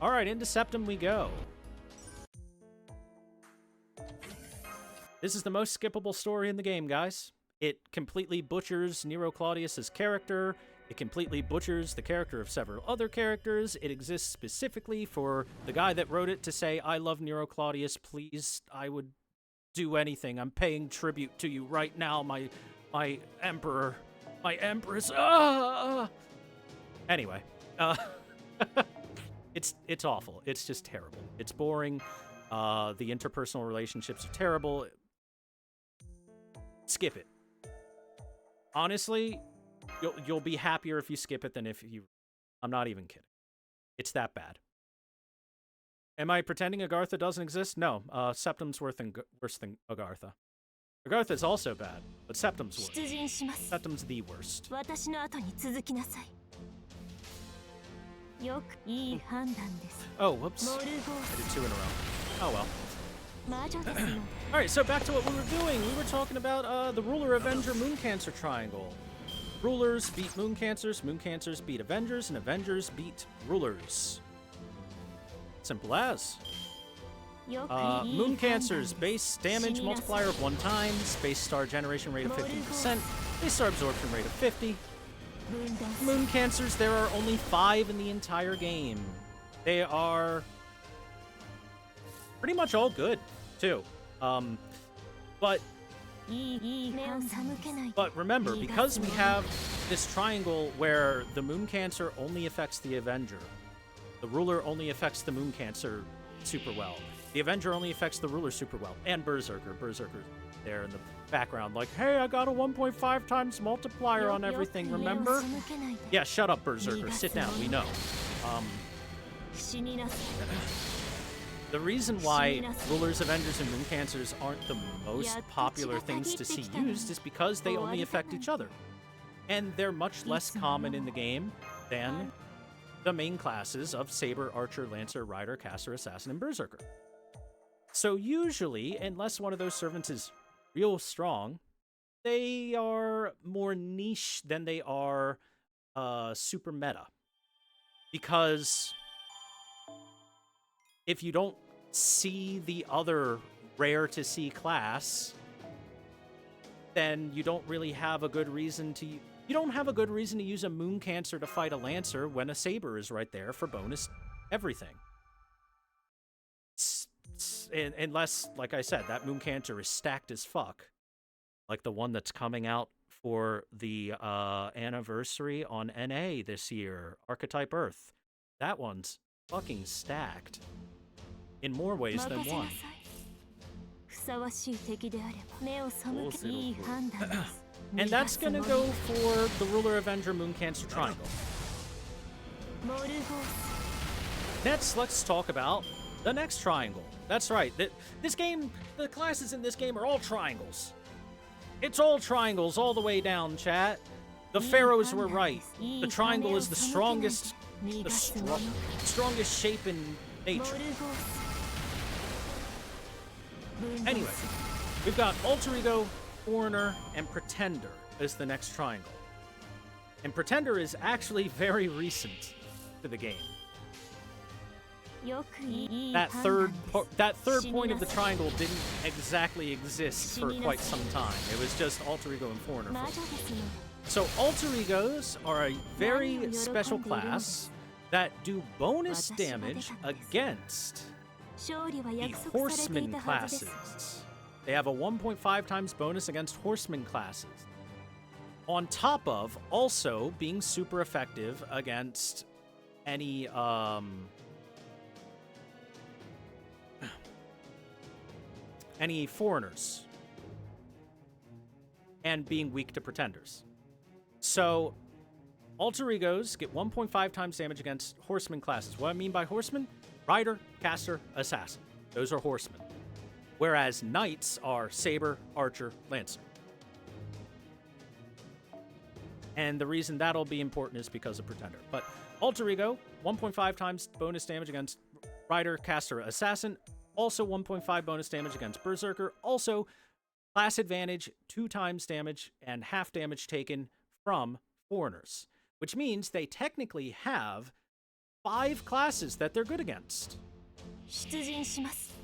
Alright, into Septem we go. This is the most skippable story in the game, guys. It completely butchers Nero Claudius's character. It completely butchers the character of several other characters. It exists specifically for the guy that wrote it to say, I love Nero Claudius, please, I would do anything. I'm paying tribute to you right now, my emperor, my empress. Anyway, it's awful. It's just terrible. It's boring. The interpersonal relationships are terrible. Skip it. Honestly, you'll be happier if you skip it than if you... I'm not even kidding. It's that bad. Am I pretending Agartha doesn't exist? No. Septem's worse than Agartha. Agartha is also bad, but Septem's worse. Septem's the worst. Oh, whoops. I did 2 in a row. Oh well. Alright, so back to what we were doing. We were talking about the Ruler Avenger Moon Cancer Triangle. Rulers beat Moon Cancers beat Avengers, and Avengers beat Rulers. Simple as. Moon Cancers, base damage multiplier of 1 times, base star generation rate of 15%, base star absorption rate of 50. Moon Cancers, there are only 5 in the entire game. They are pretty much all good, too. But remember, because we have this triangle where the Moon Cancer only affects the Avenger, the Ruler only affects the Moon Cancer super well, the Avenger only affects the Ruler super well, and Berserker. Berserker's there in the background like, hey, I got a 1.5 times multiplier on everything, remember? Yeah, shut up, Berserker. Sit down, we know. The reason why Rulers, Avengers, and Moon Cancers aren't the most popular things to see used is because they only affect each other. And they're much less common in the game than the main classes of Saber, Archer, Lancer, Rider, Caster, Assassin, and Berserker. So usually, unless one of those servants is real strong, they are more niche than they are super meta. Because if you don't see the other rare-to-see class, then you don't really have a good reason to... You don't have a good reason to use a Moon Cancer to fight a Lancer when a Saber is right there for bonus everything. Unless, like I said, that Moon Cancer is stacked as fuck. Like the one that's coming out for the anniversary on NA this year, Archetype Earth. That one's fucking stacked. In more ways than one. And that's gonna go for the Ruler Avenger Moon Cancer Triangle. Next, let's talk about the next triangle. That's right. This game, the classes in this game are all triangles. It's all triangles all the way down, chat. The pharaohs were right. The triangle is the strongest shape in nature. Anyway, we've got Alter Ego, Foreigner, and Pretender as the next triangle. And Pretender is actually very recent to the game. That third point of the triangle didn't exactly exist for quite some time. It was just Alter Ego and Foreigner. So Alter Egos are a very special class that do bonus damage against the Horseman classes. They have a 1.5 times bonus against Horseman classes. On top of also being super effective against any foreigners. And being weak to pretenders. So, Alter Egos get 1.5 times damage against Horseman classes. What I mean by Horseman? Rider, Caster, Assassin. Those are Horsemen. Whereas Knights are Saber, Archer, Lancer. And the reason that'll be important is because of Pretender. But Alter Ego, 1.5 times bonus damage against Rider, Caster, Assassin. Also 1.5 bonus damage against Berserker. Also, class advantage, 2 times damage and half damage taken from foreigners. Which means they technically have 5 classes that they're good against.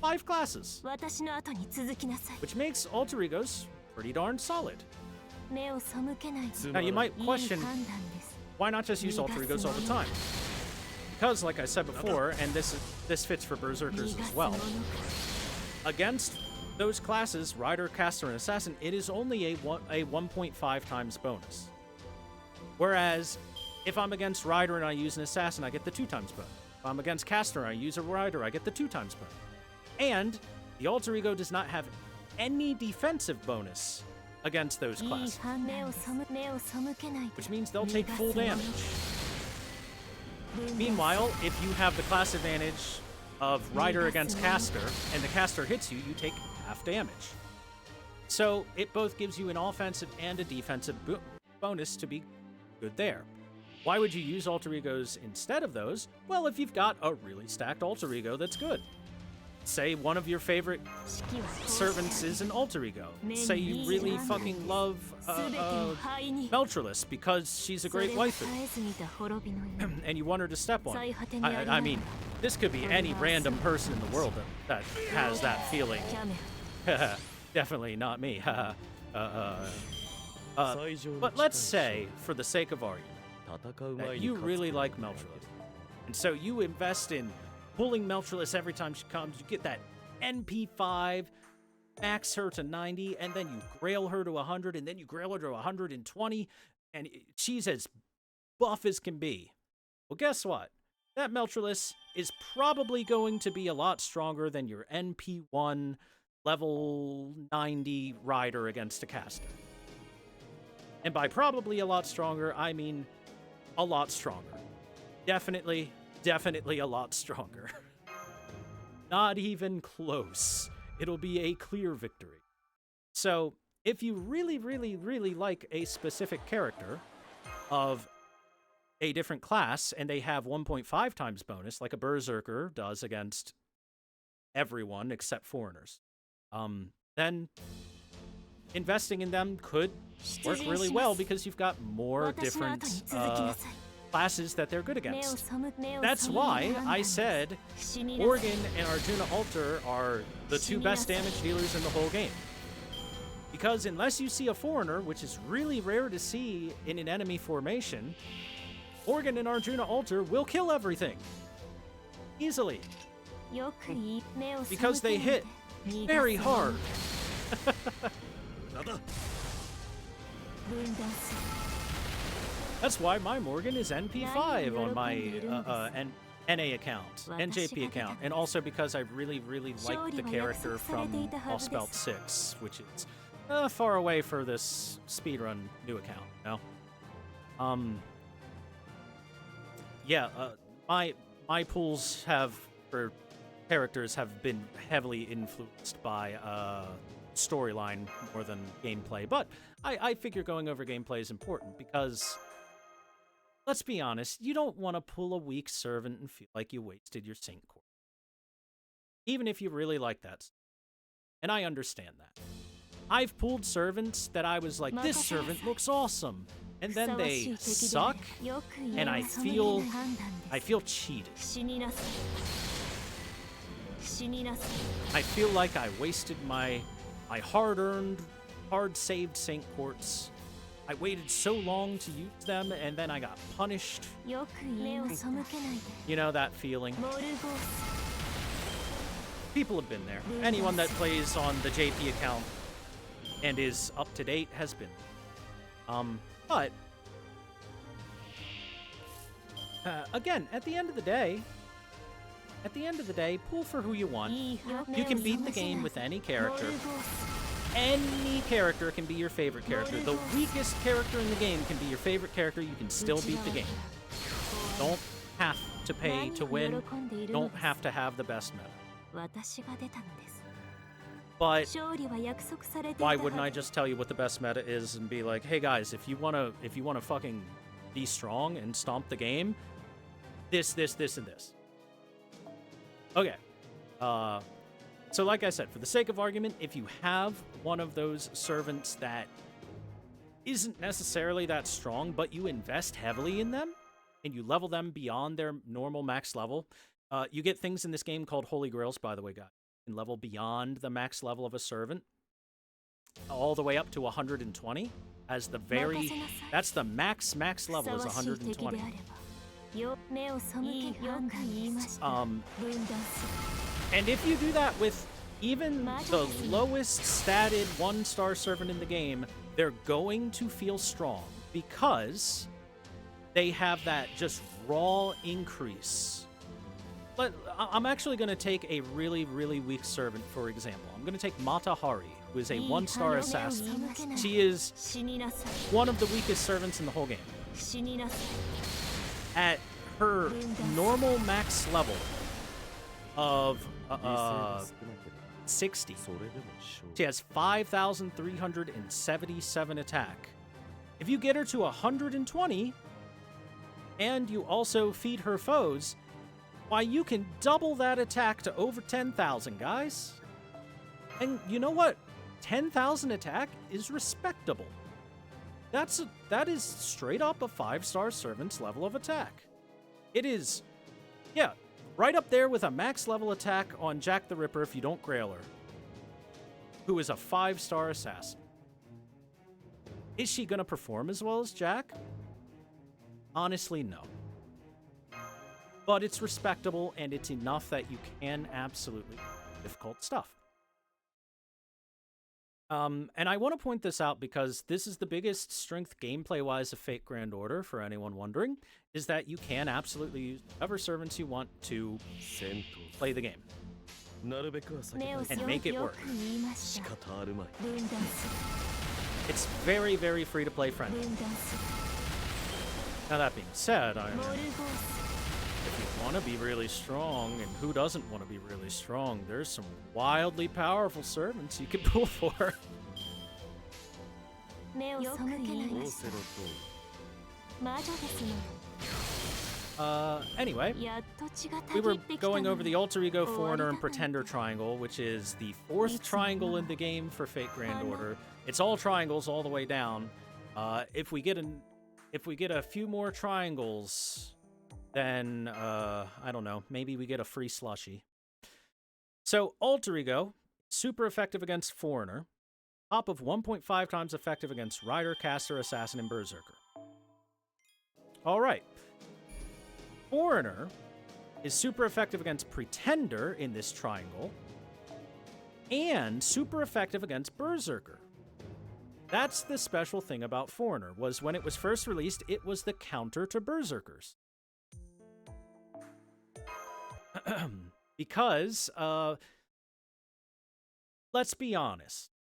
5 classes. Which makes alter egos pretty darn solid. Now you might question, why not just use alter egos all the time? Because, like I said before, and this fits for berserkers as well, against those classes, Rider, Caster, and Assassin, it is only a 1.5 times bonus. Whereas, if I'm against Rider and I use an Assassin, I get the 2 times bonus. If I'm against Caster and I use a Rider, I get the 2 times bonus. And the alter ego does not have any defensive bonus against those classes. Which means they'll take full damage. Meanwhile, if you have the class advantage of Rider against Caster, and the Caster hits you, you take half damage. So it both gives you an offensive and a defensive bonus to be good there. Why would you use alter egos instead of those? Well, if you've got a really stacked alter ego that's good. Say one of your favorite servants is an alter ego. Say you really fucking love Meltrellis because she's a great waifu. And you want her to step on. I mean, this could be any random person in the world that has that feeling. Definitely not me. But let's say, for the sake of argument, that you really like Meltrellis. And so you invest in pulling Meltrellis every time she comes. You get that NP5, max her to 90, and then you grail her to 100, and then you grail her to 120, and she's as buff as can be. Well, guess what? That Meltrellis is probably going to be a lot stronger than your NP1 level 90 Rider against a Caster. And by probably a lot stronger, I mean a lot stronger. Definitely a lot stronger. Not even close. It'll be a clear victory. So, if you really like a specific character of a different class, and they have 1.5 times bonus, like a Berserker does against everyone except foreigners, then investing in them could work really well because you've got more different classes that they're good against. That's why I said Morgan and Arjuna Alter are the 2 best damage dealers in the whole game. Because unless you see a foreigner, which is really rare to see in an enemy formation, Morgan and Arjuna Alter will kill everything. Easily. Because they hit very hard. That's why my Morgan is NP5 on my NA account, NJP account, and also because I really like the character from Allspelt 6, which is far away for this speedrun new account, you know? Yeah, my pools for characters have been heavily influenced by storyline more than gameplay, but I figure going over gameplay is important because, let's be honest, you don't want to pull a weak servant and feel like you wasted your sync core. Even if you really like that. And I understand that. I've pulled servants that I was like, this servant looks awesome. And then they suck, and I feel cheated. I feel like I wasted my hard-earned, hard-saved Saint Quartz. I waited so long to use them, and then I got punished. You know that feeling? People have been there. Anyone that plays on the JP account and is up to date has been. But again, at the end of the day, pull for who you want. You can beat the game with any character. Any character can be your favorite character. The weakest character in the game can be your favorite character. You can still beat the game. Don't have to pay to win. Don't have to have the best meta. But why wouldn't I just tell you what the best meta is and be like, hey guys, if you wanna fucking be strong and stomp the game, this, and this. Okay. So like I said, for the sake of argument, if you have one of those servants that isn't necessarily that strong, but you invest heavily in them, and you level them beyond their normal max level, you get things in this game called Holy Grails, by the way, guys. You can level beyond the max level of a servant, all the way up to 120. As the that's the max level is 120. And if you do that with even the lowest statted 1-star servant in the game, they're going to feel strong because they have that just raw increase. But I'm actually going to take a really, really weak servant, for example. I'm going to take Mata Hari, who is a 1-star assassin. She is one of the weakest servants in the whole game. At her normal max level of 60, she has 5,377 attack. If you get her to 120, and you also feed her foes, why, you can double that attack to over 10,000, guys. And you know what? 10,000 attack is respectable. That is straight up a 5-star servant's level of attack. It is, yeah, right up there with a max level attack on Jack the Ripper if you don't grail her, who is a 5-star assassin. Is she gonna perform as well as Jack? Honestly, no. But it's respectable, and it's enough that you can absolutely do difficult stuff. And I want to point this out because this is the biggest strength gameplay-wise of Fate Grand Order, for anyone wondering, is that you can absolutely use whatever servants you want to play the game. And make it work. It's very, very free-to-play friendly. Now that being said, if you want to be really strong, and who doesn't want to be really strong, there's some wildly powerful servants you can pull for. Anyway, we were going over the Alter Ego, Foreigner, and Pretender triangle, which is the 4th triangle in the game for Fate Grand Order. It's all triangles all the way down. If we get a few more triangles, then, I don't know, maybe we get a free slushie. So, Alter Ego, super effective against Foreigner, top of 1.5 times effective against Rider, Caster, Assassin, and Berserker. Alright. Foreigner is super effective against Pretender in this triangle, and super effective against Berserker. That's the special thing about Foreigner, was when it was first released, it was the counter to Berserkers. Because, let's be honest,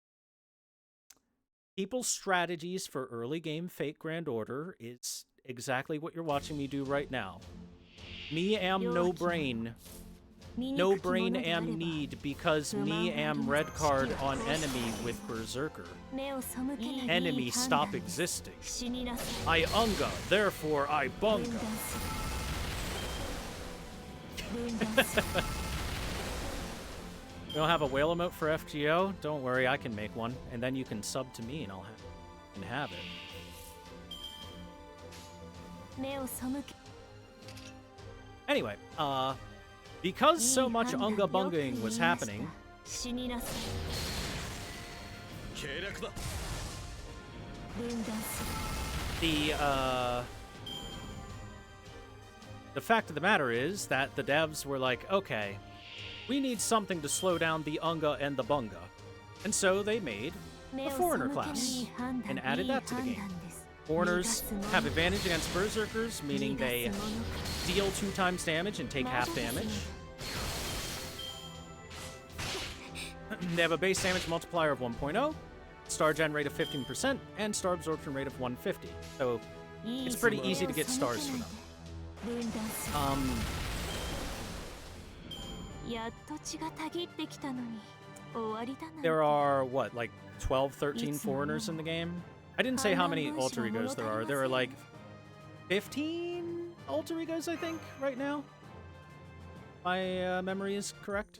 people's strategies for early game Fate Grand Order is exactly what you're watching me do right now. Me am no brain. No brain am need, because me am red card on enemy with Berserker. Enemy stop existing. I unga, therefore I bunga. You don't have a whale emote for FGO? Don't worry, I can make one, and then you can sub to me, and I'll have it. Anyway, because so much unga bungaing was happening, the fact of the matter is that the devs were like, okay, we need something to slow down the unga and the bunga. And so they made a Foreigner class and added that to the game. Foreigners have advantage against Berserkers, meaning they deal 2 times damage and take half damage. They have a base damage multiplier of 1.0, star gen rate of 15%, and star absorption rate of 150. So it's pretty easy to get stars for them. There are, what, like 12, 13 Foreigners in the game? I didn't say how many Alter Egos there are. There are like 15 Alter Egos, I think, right now. My memory is correct.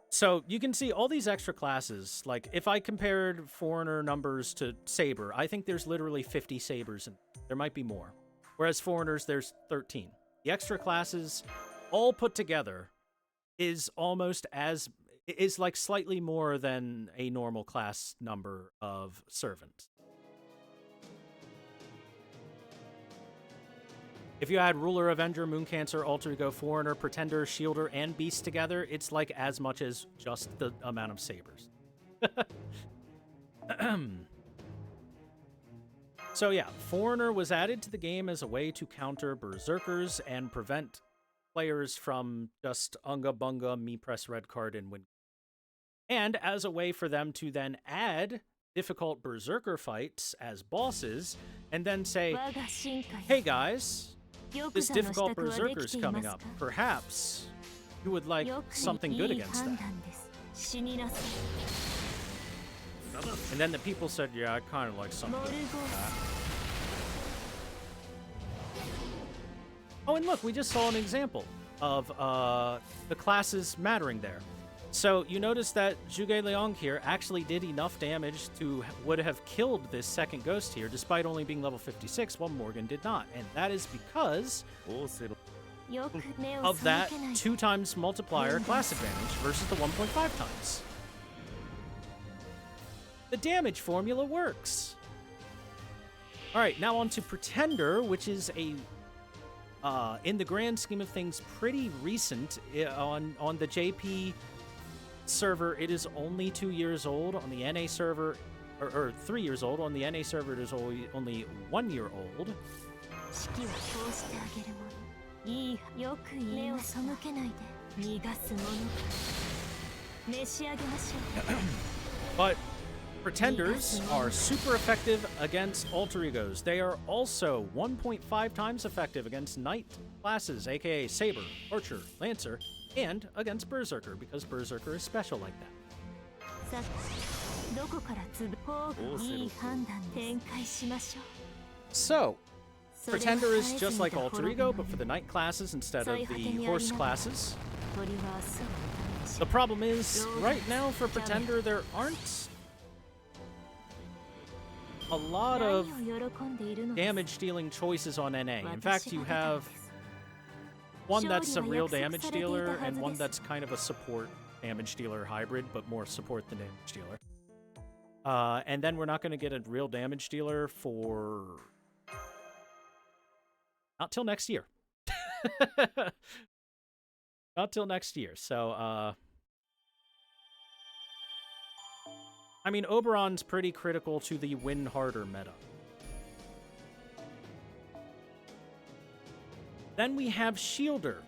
So you can see all these extra classes. Like, if I compared Foreigner numbers to Saber, I think there's literally 50 Sabers, and there might be more. whereas foreigners, there's 13. The extra classes, all put together, is like slightly more than a normal class number of servant. If you add Ruler, Avenger, Mooncancer, Alter Ego, Foreigner, Pretender, Shielder, and Beast together, it's like as much as just the amount of sabers. So yeah, Foreigner was added to the game as a way to counter Berserkers and prevent players from just unga bunga, me press red card and win. And as a way for them to then add difficult Berserker fights as bosses, and then say, hey guys, this difficult Berserker's coming up. Perhaps you would like something good against that. And then the people said, yeah, I kind of like something good against that. Oh, and look, we just saw an example of the classes mattering there. So you notice that Zhuge Liang here actually did enough damage to would have killed this second ghost here, despite only being level 56, while Morgan did not. And that is because of that 2x multiplier class advantage versus the 1.5 times. The damage formula works. All right, now on to Pretender, which is a, in the grand scheme of things, pretty recent. On the JP server, it is only 2 years old. On the NA server, or 3 years old. On the NA server, it is only 1 year old. But Pretenders are super effective against alter egos. They are also 1.5 times effective against knight classes, aka Saber, Archer, Lancer, and against Berserker, because Berserker is special like that. So, Pretender is just like Alter Ego, but for the knight classes instead of the horse classes. The problem is, right now for Pretender, there aren't a lot of damage-dealing choices on NA. In fact, you have one that's a real damage dealer and one that's kind of a support damage dealer hybrid, but more support than damage dealer. And then we're not going to get a real damage dealer for not till next year. Not till next year. So, I mean, Oberon's pretty critical to the win harder meta. Then we have Shielder.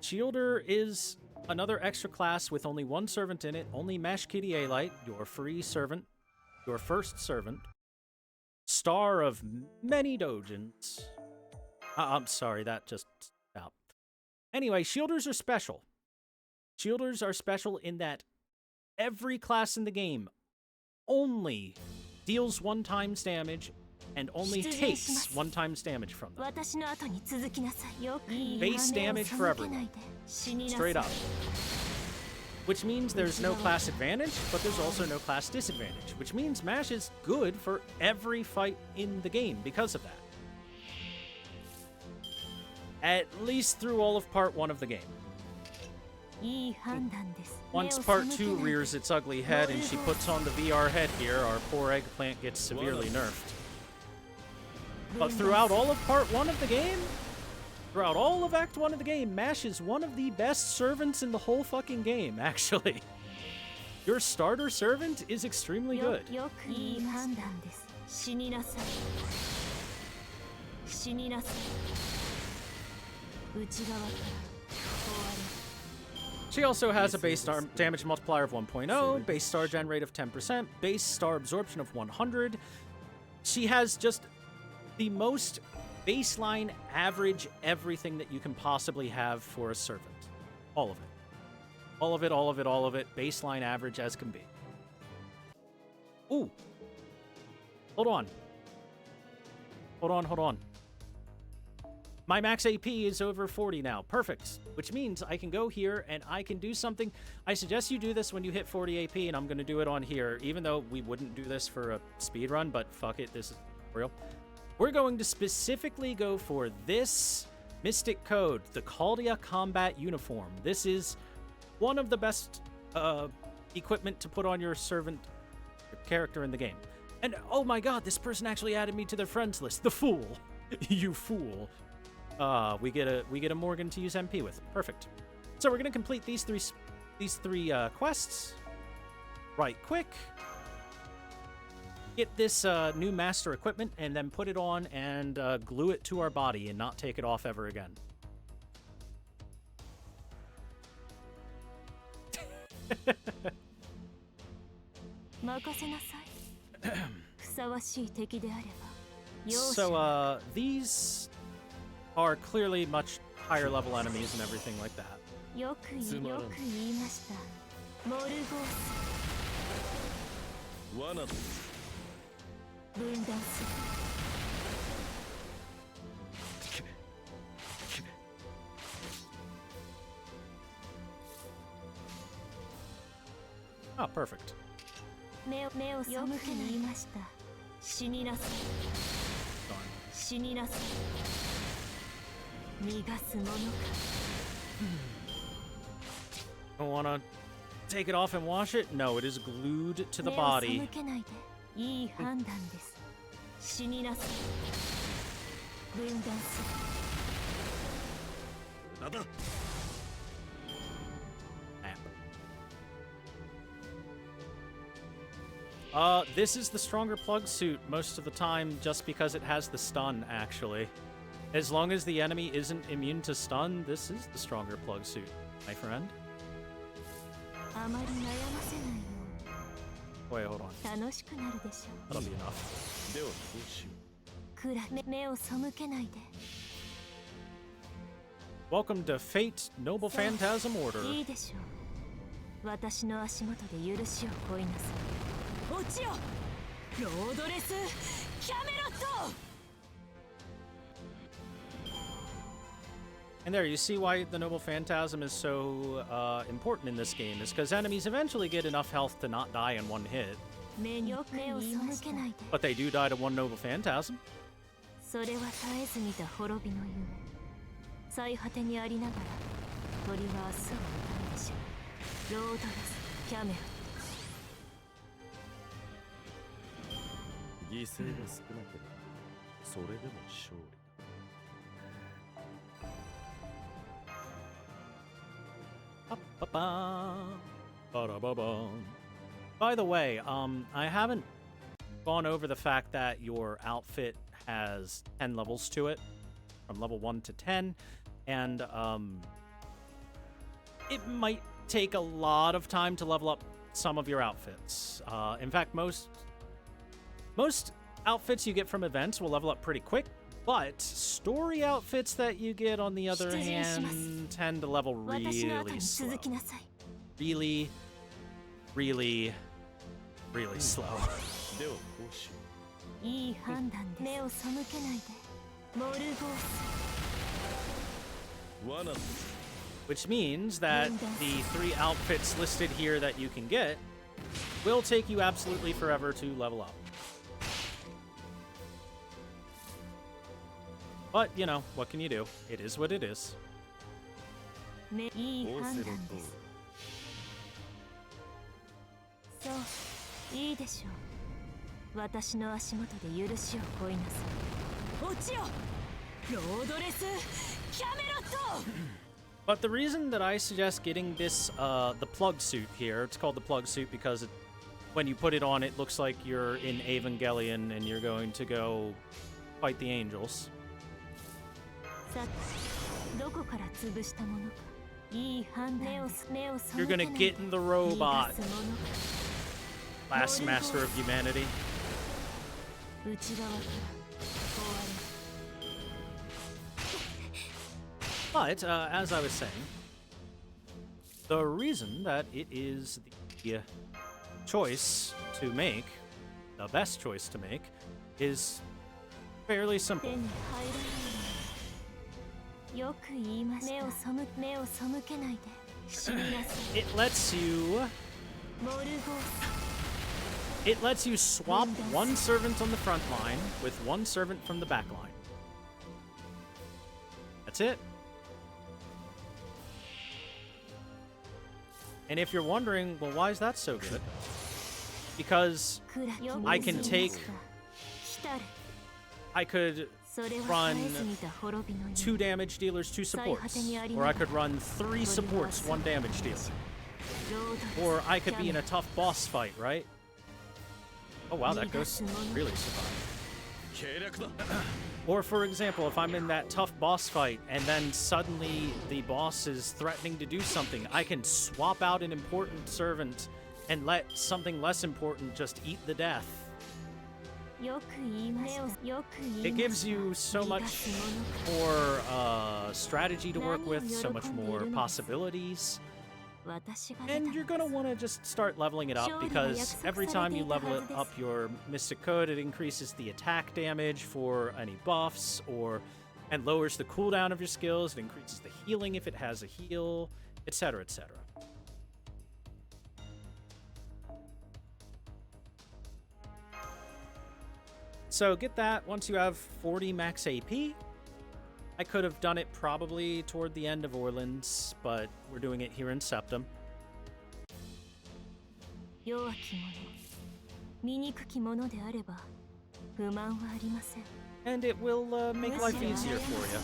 Shielder is another extra class with only one servant in it, only Mash Kitty A-Light, your free servant, your first servant, star of many dojins. I'm sorry, that just stopped. Anyway, Shielders are special. Shielders are special in that every class in the game only deals 1 times damage and only takes 1 times damage from them. Base damage for everyone. Straight up. Which means there's no class advantage, but there's also no class disadvantage. Which means Mash is good for every fight in the game because of that. At least through all of part 1 of the game. Once part 2 rears its ugly head and she puts on the VR headgear, our poor eggplant gets severely nerfed. But throughout all of part 1 of the game, throughout all of Act 1 of the game, Mash is one of the best servants in the whole fucking game, actually. Your starter servant is extremely good. She also has a base star damage multiplier of 1.0, base star gen rate of 10%, base star absorption of 100. She has just the most baseline average everything that you can possibly have for a servant. All of it. All of it, all of it, all of it. Baseline average as can be. Ooh. Hold on. Hold on, hold on. My max AP is over 40 now. Perfect. Which means I can go here and I can do something. I suggest you do this when you hit 40 AP, and I'm going to do it on here, even though we wouldn't do this for a speed run, but fuck it, this is real. we're going to specifically go for this Mystic Code, the Caldia Combat Uniform. This is one of the best equipment to put on your servant character in the game. And oh my god, this person actually added me to their friends list. The fool. You fool. We get a Morgan to use MP with. Perfect. So we're gonna complete these three quests right quick. Get this new master equipment and then put it on and glue it to our body and not take it off ever again. So, these are clearly much higher level enemies and everything like that. Oh, perfect. Don't want to take it off and wash it? No, it is glued to the body. This is the stronger plug suit most of the time just because it has the stun, actually. As long as the enemy isn't immune to stun, this is the stronger plug suit, my friend. Wait, hold on. That'll be enough. Welcome to Fate Noble Phantasm Order. And there, you see why the Noble Phantasm is so important in this game, is because enemies eventually get enough health to not die in one hit. But they do die to one Noble Phantasm. By the way, I haven't gone over the fact that your outfit has 10 levels to it, from level 1 to 10, and it might take a lot of time to level up some of your outfits. In fact, most outfits you get from events will level up pretty quick, but story outfits that you get, on the other hand, tend to level really slow. Really, really, really slow. Which means that the 3 outfits listed here that you can get will take you absolutely forever to level up. But, you know, what can you do? It is what it is. But the reason that I suggest getting this, the plug suit here, it's called the plug suit because when you put it on, it looks like you're in Evangelion and you're going to go fight the angels. You're gonna get in the robot, last master of humanity. But, as I was saying, the reason that it is the choice to make, the best choice to make, is fairly simple. It lets you It lets you swap one servant on the front line with one servant from the back line. That's it. And if you're wondering, well, why is that so good? Because I can take... I could run 2 damage dealers, 2 supports. Or I could run 3 supports, 1 damage dealer. Or I could be in a tough boss fight, right? Oh wow, that ghost really survived. Or for example, if I'm in that tough boss fight and then suddenly the boss is threatening to do something, I can swap out an important servant and let something less important just eat the death. It gives you so much more strategy to work with, so much more possibilities. And you're going to want to just start leveling it up, because every time you level up your Mystic Code, it increases the attack damage for any buffs, and lowers the cooldown of your skills. It increases the healing if it has a heal, etc., etc. So get that once you have 40 max AP. I could have done it probably toward the end of Orlands, but we're doing it here in Septem. And it will make life easier for you.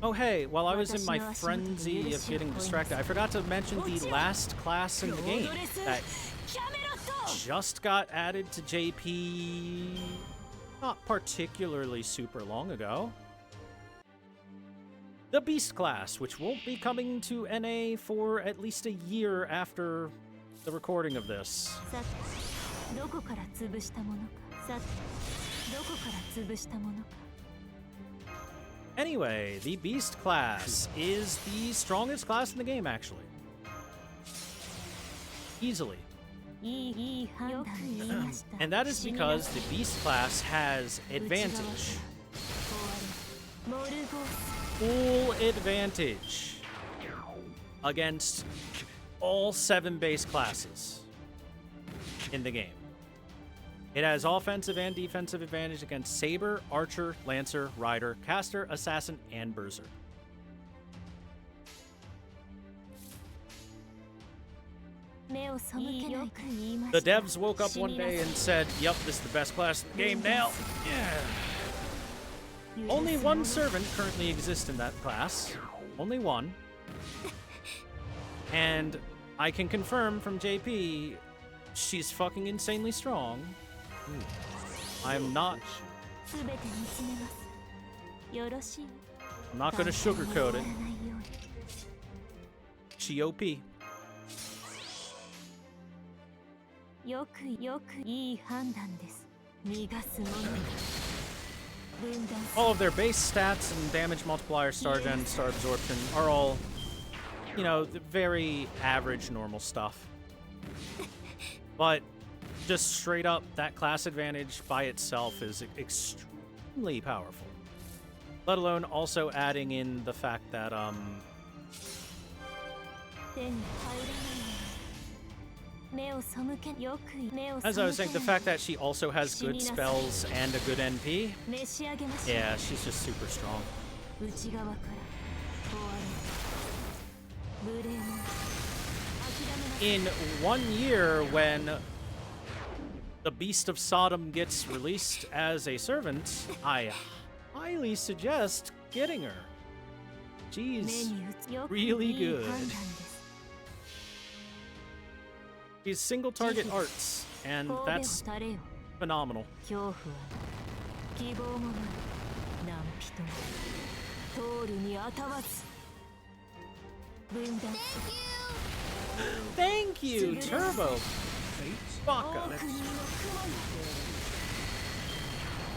Oh hey, while I was in my frenzy of getting distracted, I forgot to mention the last class in the game that just got added to JP not particularly super long ago. The Beast class, which won't be coming to NA for at least a year after the recording of this. Anyway, the Beast class is the strongest class in the game, actually. Easily. And that is because the Beast class has advantage. Full advantage against all 7 base classes in the game. It has offensive and defensive advantage against Saber, Archer, Lancer, Rider, Caster, Assassin, and Berserk. The devs woke up one day and said, "Yup, this is the best class in the game now." Yeah. Only 1 servant currently exists in that class. Only 1. And I can confirm from JP, she's fucking insanely strong. I'm not gonna sugarcoat it. She OP. All of their base stats and damage multiplier, star gen, star absorption are all, you know, the very average normal stuff. But just straight up, that class advantage by itself is extremely powerful. Let alone also adding in the fact that, as I was saying, the fact that she also has good spells and a good NP. Yeah, she's just super strong. In 1 year, when the Beast of Sodom gets released as a servant, I highly suggest getting her. She's really good. She's single target arts, and that's phenomenal. Thank you, Turbo Baka.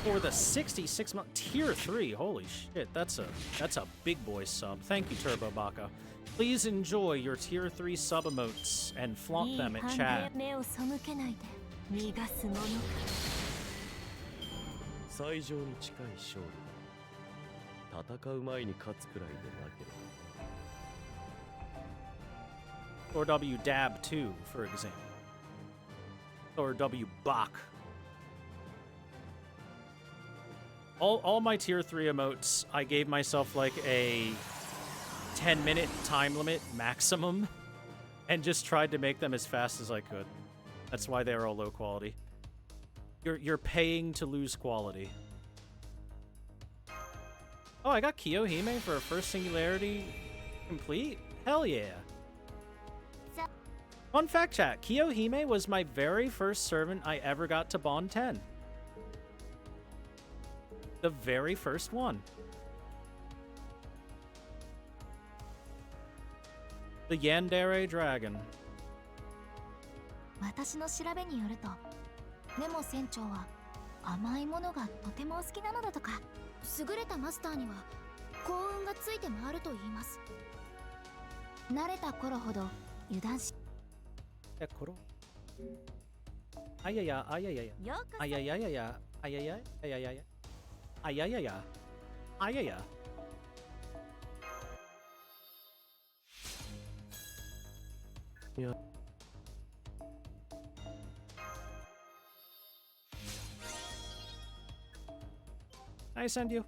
For the 66 month tier 3, holy shit, that's a big boy sub. Thank you, Turbo Baka. Please enjoy your tier 3 sub emotes and flaunt them at chat. 最上に近い勝利。戦う前に勝つくらいでなければ。Or W dab 2, for example. Or W bok. All my tier 3 emotes, I gave myself like a 10-minute time limit maximum and just tried to make them as fast as I could. That's why they're all low quality. You're paying to lose quality. Oh, I got Kiyohime for a first singularity complete? Hell yeah. Fun fact chat, Kiyohime was my very first servant I ever got to Bond 10. The very first one. The Yandere Dragon. 私の調べによると、ネモ船長は甘いものがとてもお好きなのだとか。優れたマスターには幸運がついて回ると言います。慣れた頃ほど油断し。頃。あややあややや。あやややや。あややあややや。あややや。あやや。いや。I send you?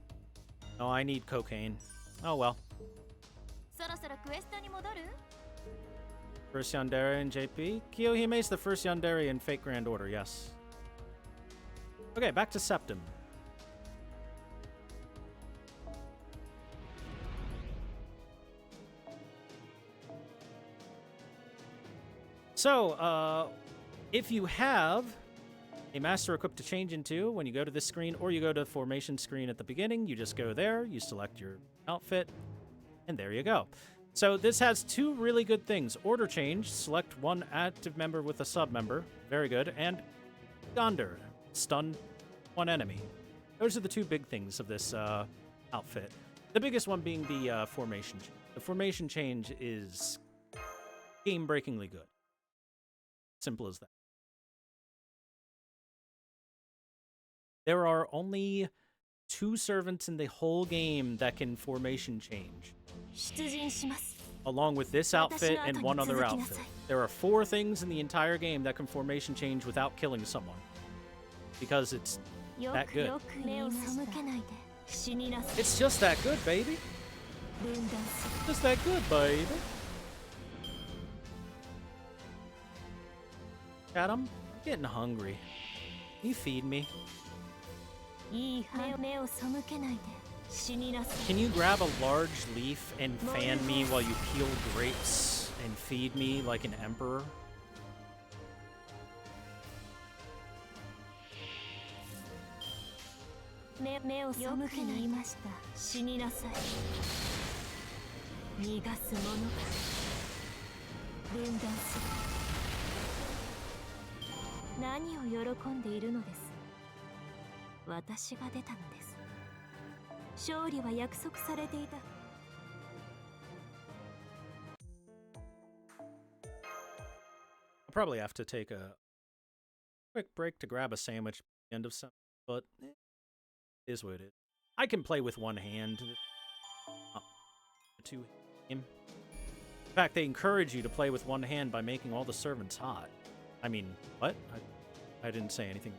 Oh, I need cocaine. Oh well. そろそろクエストに戻る? First Yandere in JP. Kiyohime's the first Yandere in Fate Grand Order, yes. Okay, back to Septem. So, if you have a master equipped to change into, when you go to this screen or you go to the formation screen at the beginning, you just go there, you select your outfit, and there you go. So this has two really good things. Order change, select one active member with a sub-member, very good, and Gonder, stun one enemy. Those are the two big things of this outfit. The biggest one being the formation change. The formation change is game-breakingly good. Simple as that. There are only 2 servants in the whole game that can formation change. Along with this outfit and one other outfit. There are 4 things in the entire game that can formation change without killing someone. Because it's that good. It's just that good, baby. Just that good, baby. Adam, I'm getting hungry. Can you feed me? Can you grab a large leaf and fan me while you peel grapes and feed me like an emperor? I'll probably have to take a quick break to grab a sandwich at the end of something, but it is what it is. I can play with one hand. In fact, they encourage you to play with one hand by making all the servants hot. I mean, what? I didn't say anything.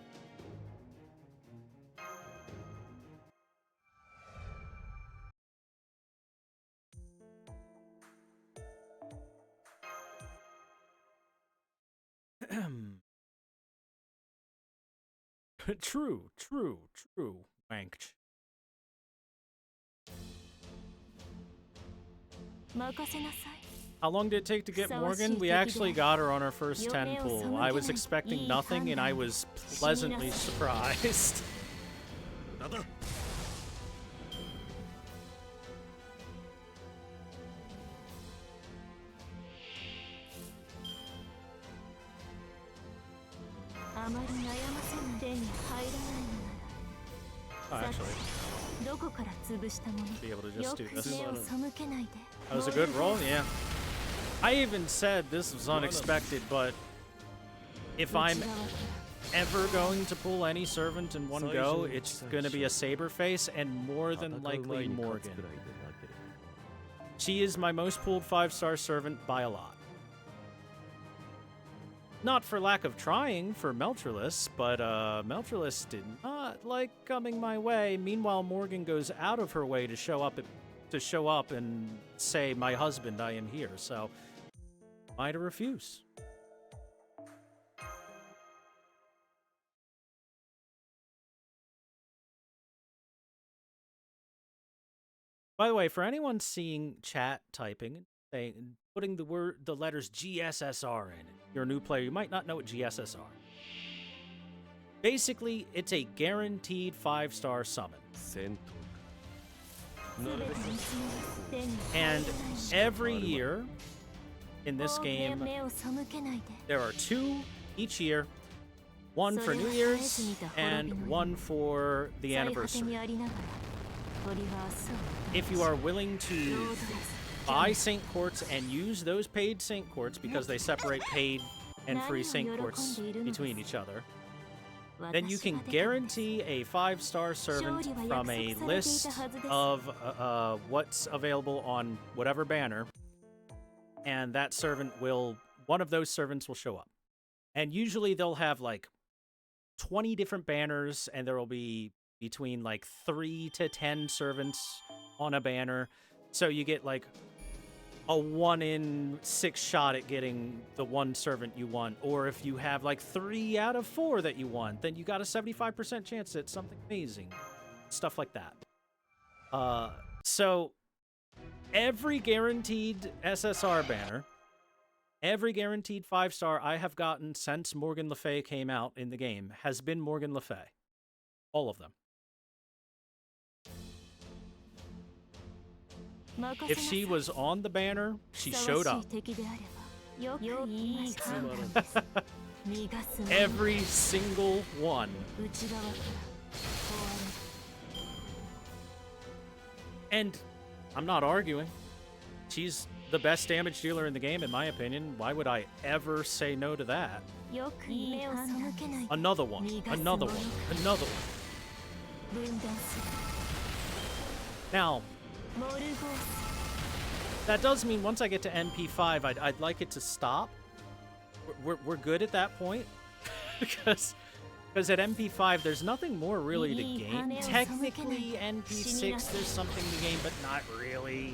True. Wanked. How long did it take to get Morgan? We actually got her on our first 10 pull. I was expecting nothing, and I was pleasantly surprised. Oh, actually. Be able to just do this. That was a good roll, yeah. I even said this was unexpected, but if I'm ever going to pull any servant in one go, it's going to be a Saberface and more than likely Morgan. She is my most pulled 5-star servant by a lot. Not for lack of trying for Meltrelus, but Meltrelus did not like coming my way. Meanwhile, Morgan goes out of her way to show up and say, "My husband, I am here." So, why to refuse? By the way, for anyone seeing chat typing, putting the letters GSSR in, if you're a new player, you might not know what GSSR. Basically, it's a guaranteed 5-star summon. And every year in this game, there are 2 each year, one for New Year's and one for the anniversary. If you are willing to buy Saint Quartz and use those paid Saint Quartz, because they separate paid and free Saint Quartz between each other, then you can guarantee a 5-star servant from a list of what's available on whatever banner, and that servant one of those servants will show up. And usually they'll have like 20 different banners, and there will be between like 3 to 10 servants on a banner. So you get like a 1 in 6 shot at getting the one servant you want. Or if you have like 3 out of 4 that you want, then you got a 75% chance at something amazing. Stuff like that. So every guaranteed SSR banner, every guaranteed 5-star I have gotten since Morgan Le Fay came out in the game has been Morgan Le Fay. All of them. If she was on the banner, she showed up. Every single one. And I'm not arguing. She's the best damage dealer in the game, in my opinion. Why would I ever say no to that? Another one. Another one. Another one. Now, that does mean once I get to MP5, I'd like it to stop. We're good at that point. because at MP5, there's nothing more really to gain. Technically, NP6, there's something to gain, but not really.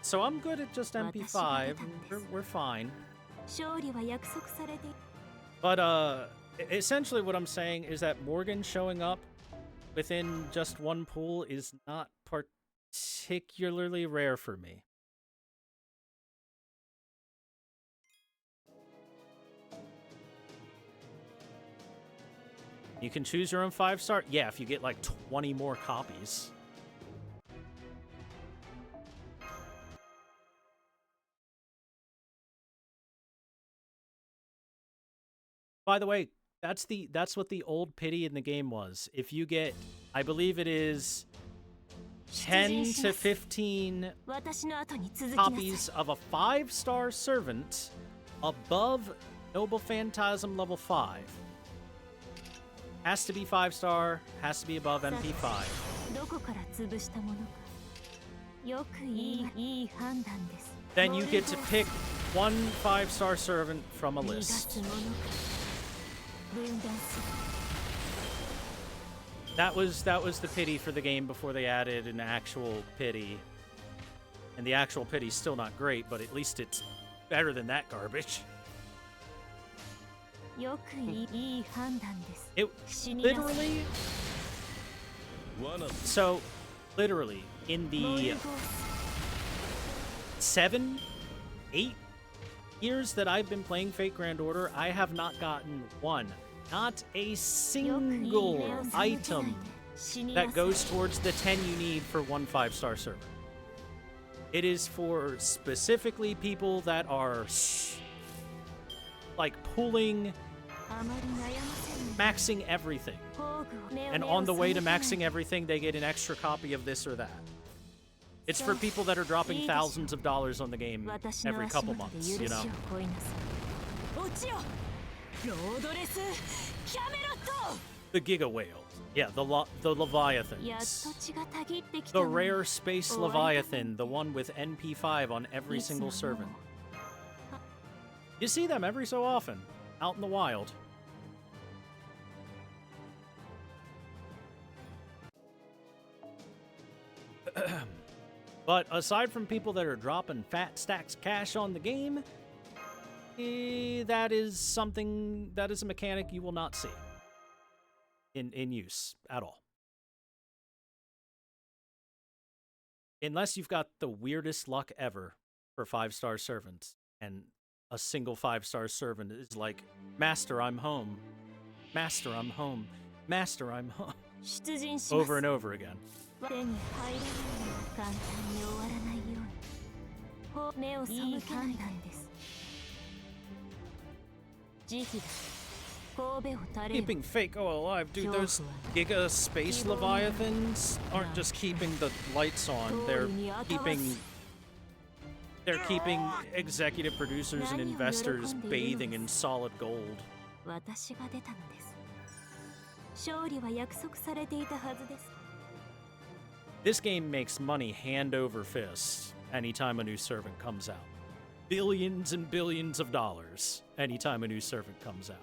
So I'm good at just MP5. We're fine. But essentially what I'm saying is that Morgan showing up within just one pool is not particularly rare for me. You can choose your own 5-star? Yeah, if you get like 20 more copies. By the way, that's what the old pity in the game was. If you get, I believe it is 10 to 15 copies of a 5-star servant above Noble Phantasm level 5. Has to be 5-star, has to be above MP5. Then you get to pick one 5-star servant from a list. That was the pity for the game before they added an actual pity. And the actual pity's still not great, but at least it's better than that garbage. It literally... So, literally, in the 7, 8 years that I've been playing Fate Grand Order, I have not gotten one, not a single item that goes towards the 10 you need for one 5-star server. It is for specifically people that are like pulling, maxing everything. And on the way to maxing everything, they get an extra copy of this or that. It's for people that are dropping thousands of dollars on the game every couple months, you know? The Giga Whale. Yeah, the Leviathans. The rare space Leviathan, the one with NP5 on every single servant. You see them every so often, out in the wild. But aside from people that are dropping fat stacks of cash on the game, that is a mechanic you will not see in use at all. Unless you've got the weirdest luck ever for 5-star servants, and a single 5-star servant is like, Master, I'm home. Master, I'm home. Master, I'm home. Over and over again. Keeping Fake-O alive, dude. Those Giga Space Leviathans aren't just keeping the lights on. They're keeping executive producers and investors bathing in solid gold. This game makes money hand over fist anytime a new servant comes out. Billions and billions of dollars anytime a new servant comes out.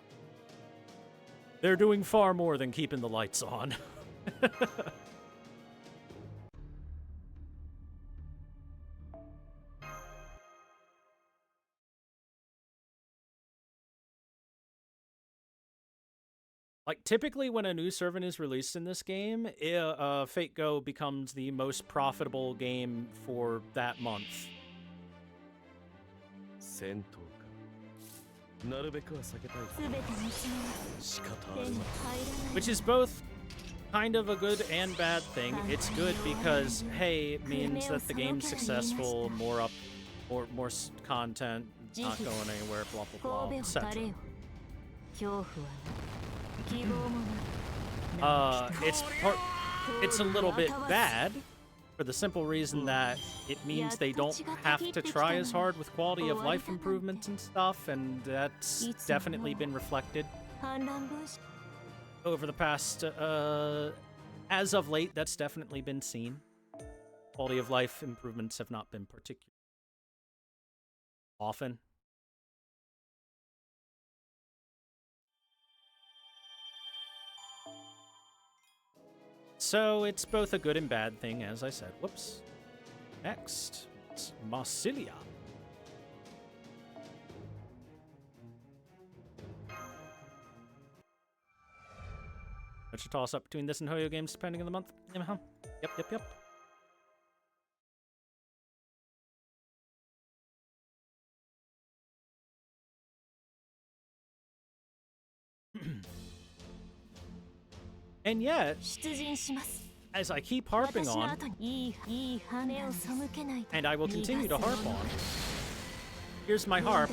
They're doing far more than keeping the lights on. Like, typically when a new servant is released in this game, FateGo becomes the most profitable game for that month. Which is both kind of a good and bad thing. It's good because, hey, it means that the game's successful, more content, not going anywhere, blah, blah, blah, etc. It's a little bit bad for the simple reason that it means they don't have to try as hard with quality of life improvements and stuff, and that's definitely been reflected over the past, as of late, that's definitely been seen. Quality of life improvements have not been particularly often. So it's both a good and bad thing, as I said. Whoops. Next, it's Marsilia. What's your toss up between this and Hoyo games, depending on the month? Yep. And yet, as I keep harping on, and I will continue to harp on, here's my harp.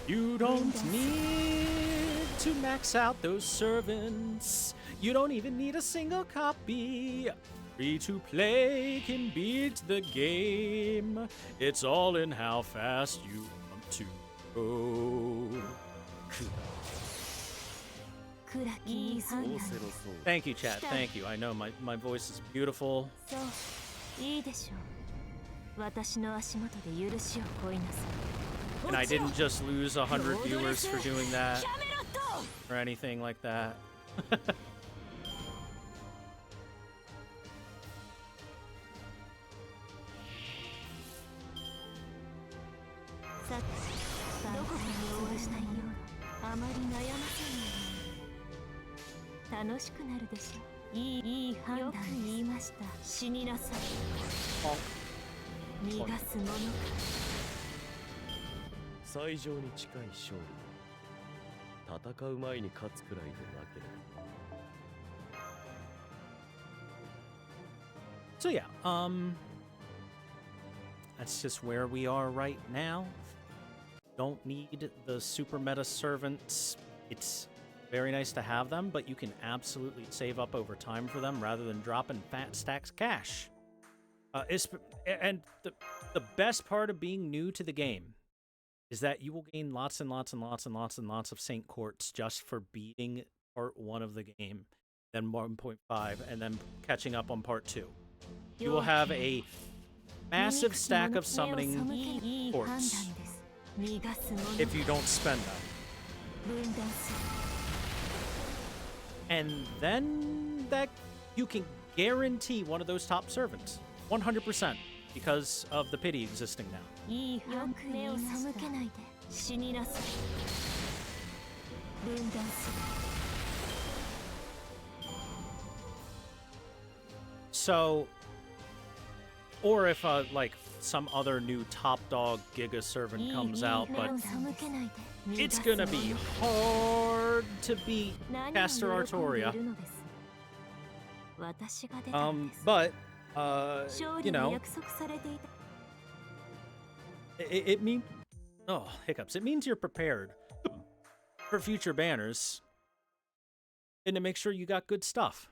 You don't need to max out those servants. You don't even need a single copy. Free to play can beat the game. It's all in how fast you want to go. Thank you, chat. Thank you. I know my voice is beautiful. And I didn't just lose 100 viewers for doing that or anything like that. So yeah, that's just where we are right now. Don't need the super meta servants. It's very nice to have them, but you can absolutely save up over time for them rather than dropping fat stacks of cash. And the best part of being new to the game is that you will gain lots and lots and lots and lots and lots of Saint Quartz just for beating part 1 of the game, then 1.5, and then catching up on part 2. You will have a massive stack of summoning quartz if you don't spend them. And then that you can guarantee one of those top servants 100% because of the pity existing now. So, or if like some other new top dog Giga servant comes out, but it's gonna be hard to beat Caster Artoria. But you know, it means, oh, hiccups. It means you're prepared for future banners and to make sure you got good stuff.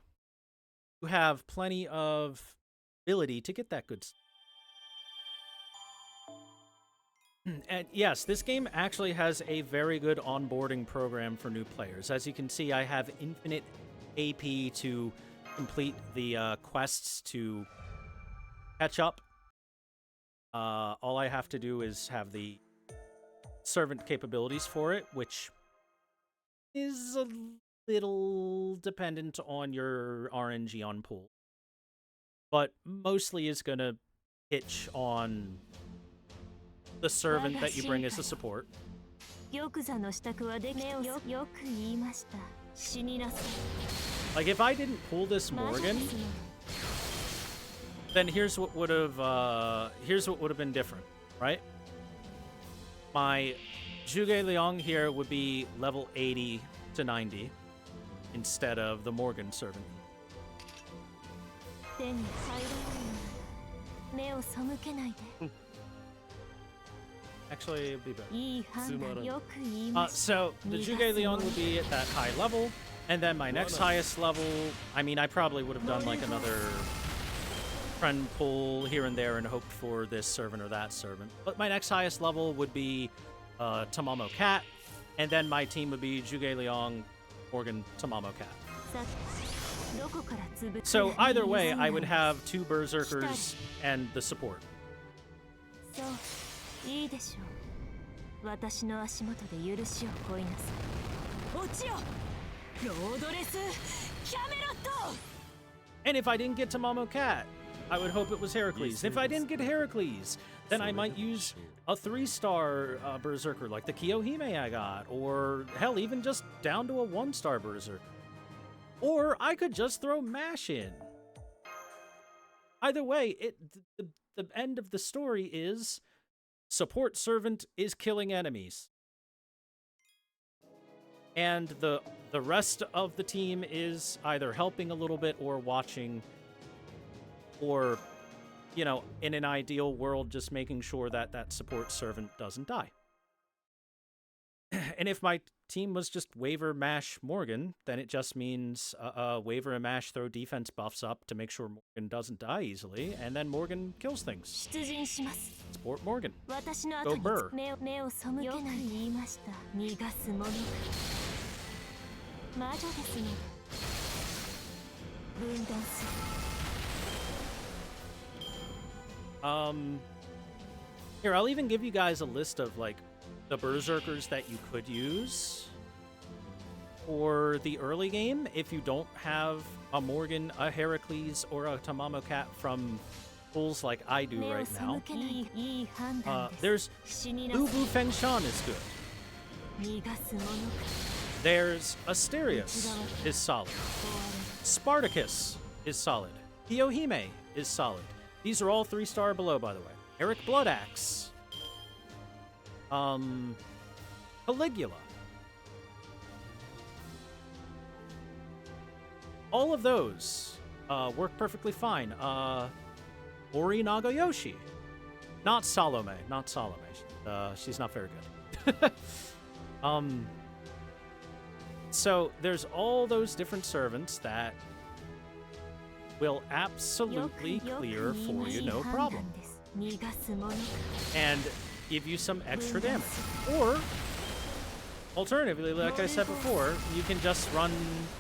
You have plenty of ability to get that good stuff. And yes, this game actually has a very good onboarding program for new players. As you can see, I have infinite AP to complete the quests to catch up. All I have to do is have the servant capabilities for it, which is a little dependent on your RNG on pool. But mostly is going to hitch on the servant that you bring as a support. Like, if I didn't pull this Morgan, then here's what would have been different, right? My Zhuge Liang here would be level 80 to 90 instead of the Morgan servant. Actually, it'd be better. So the Zhuge Liang would be at that high level, and then my next highest level, I mean, I probably would have done like another friend pull here and there and hoped for this servant or that servant. But my next highest level would be Tamamo Cat, and then my team would be Zhuge Liang, Morgan, Tamamo Cat. So either way, I would have 2 Berserkers and the support. And if I didn't get Tamamo Cat, I would hope it was Heracles. If I didn't get Heracles, then I might use a 3-star Berserker like the Kiyohime I got, or hell, even just down to a 1-star Berserker. Or I could just throw Mash in. Either way, the end of the story is support servant is killing enemies. And the rest of the team is either helping a little bit or watching, or, you know, in an ideal world, just making sure that that support servant doesn't die. And if my team was just Waver Mash Morgan, then it just means Waver and Mash throw defense buffs up to make sure Morgan doesn't die easily, and then Morgan kills things. Support Morgan. Go Burr. Here, I'll even give you guys a list of, like, the Berserkers that you could use for the early game if you don't have a Morgan, a Heracles, or a Tamamo Cat from pools like I do right now. There's Ubu Fengshan is good. There's Asterius is solid. Spartacus is solid. Kiyohime is solid. These are all 3-star below, by the way. Eric Bloodaxe. Caligula. All of those work perfectly fine. Ori Nagayoshi. Not Salome. Not Salome. She's not very good. So there's all those different servants that will absolutely clear for you, no problem. And give you some extra damage. Or, alternatively, like I said before, you can just run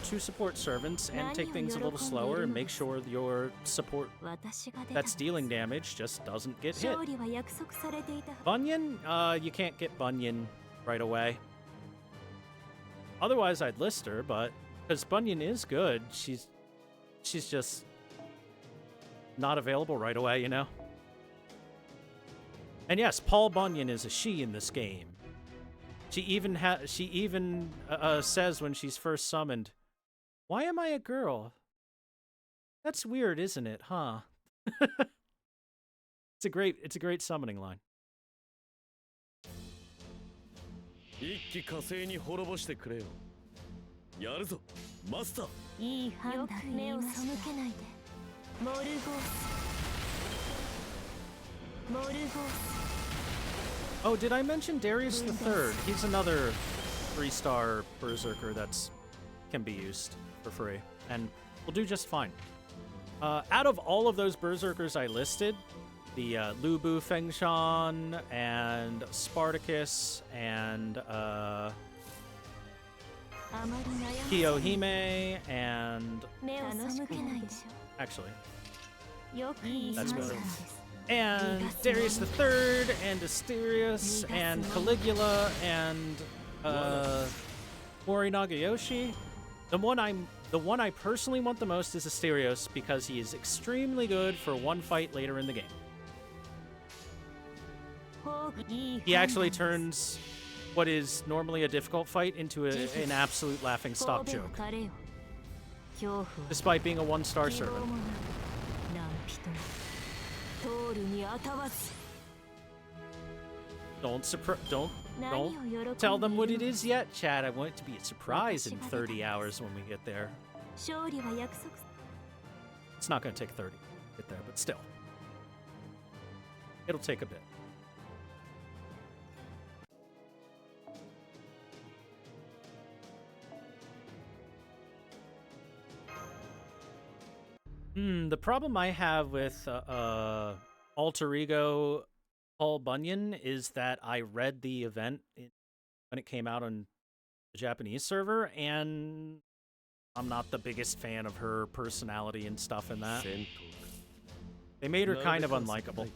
2 support servants and take things a little slower and make sure your support that's dealing damage just doesn't get hit. Bunyan, you can't get Bunyan right away. Otherwise, I'd list her, but because Bunyan is good, she's just not available right away, you know? And yes, Paul Bunyan is a she in this game. She even says when she's first summoned, "Why am I a girl?" That's weird, isn't it? Huh? It's a great summoning line. 一気火星に滅ぼしてくれよ。やるぞ、マスター。いい判断目を背けないで。モルゴース。モルゴース。 Oh, did I mention Darius III? He's another 3-star berserker that's can be used for free and will do just fine. Out of all of those berserkers I listed, the Lubu Fengshan and Spartacus and Kiyohime and actually that's better. And Darius III, and Asterius, and Caligula, and Mori Nagayoshi. The one I personally want the most is Asterios because he is extremely good for one fight later in the game. He actually turns what is normally a difficult fight into an absolute laughing-stock joke, despite being a 1-star servant. Don't tell them what it is yet, Chad. I want it to be a surprise in 30 hours when we get there. It's not going to take 30 to get there, but still. It'll take a bit. The problem I have with Alter Ego Paul Bunyan is that I read the event when it came out on the Japanese server, and I'm not the biggest fan of her personality and stuff in that. They made her kind of unlikable.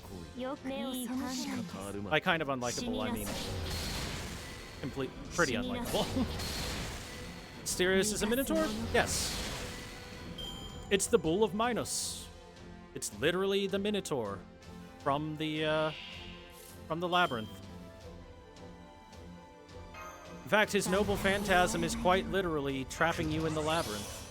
By kind of unlikable, I mean pretty unlikable. Asterius is a Minotaur? Yes. It's the Bull of Minos. It's literally the Minotaur from the labyrinth. In fact, his noble phantasm is quite literally trapping you in the labyrinth.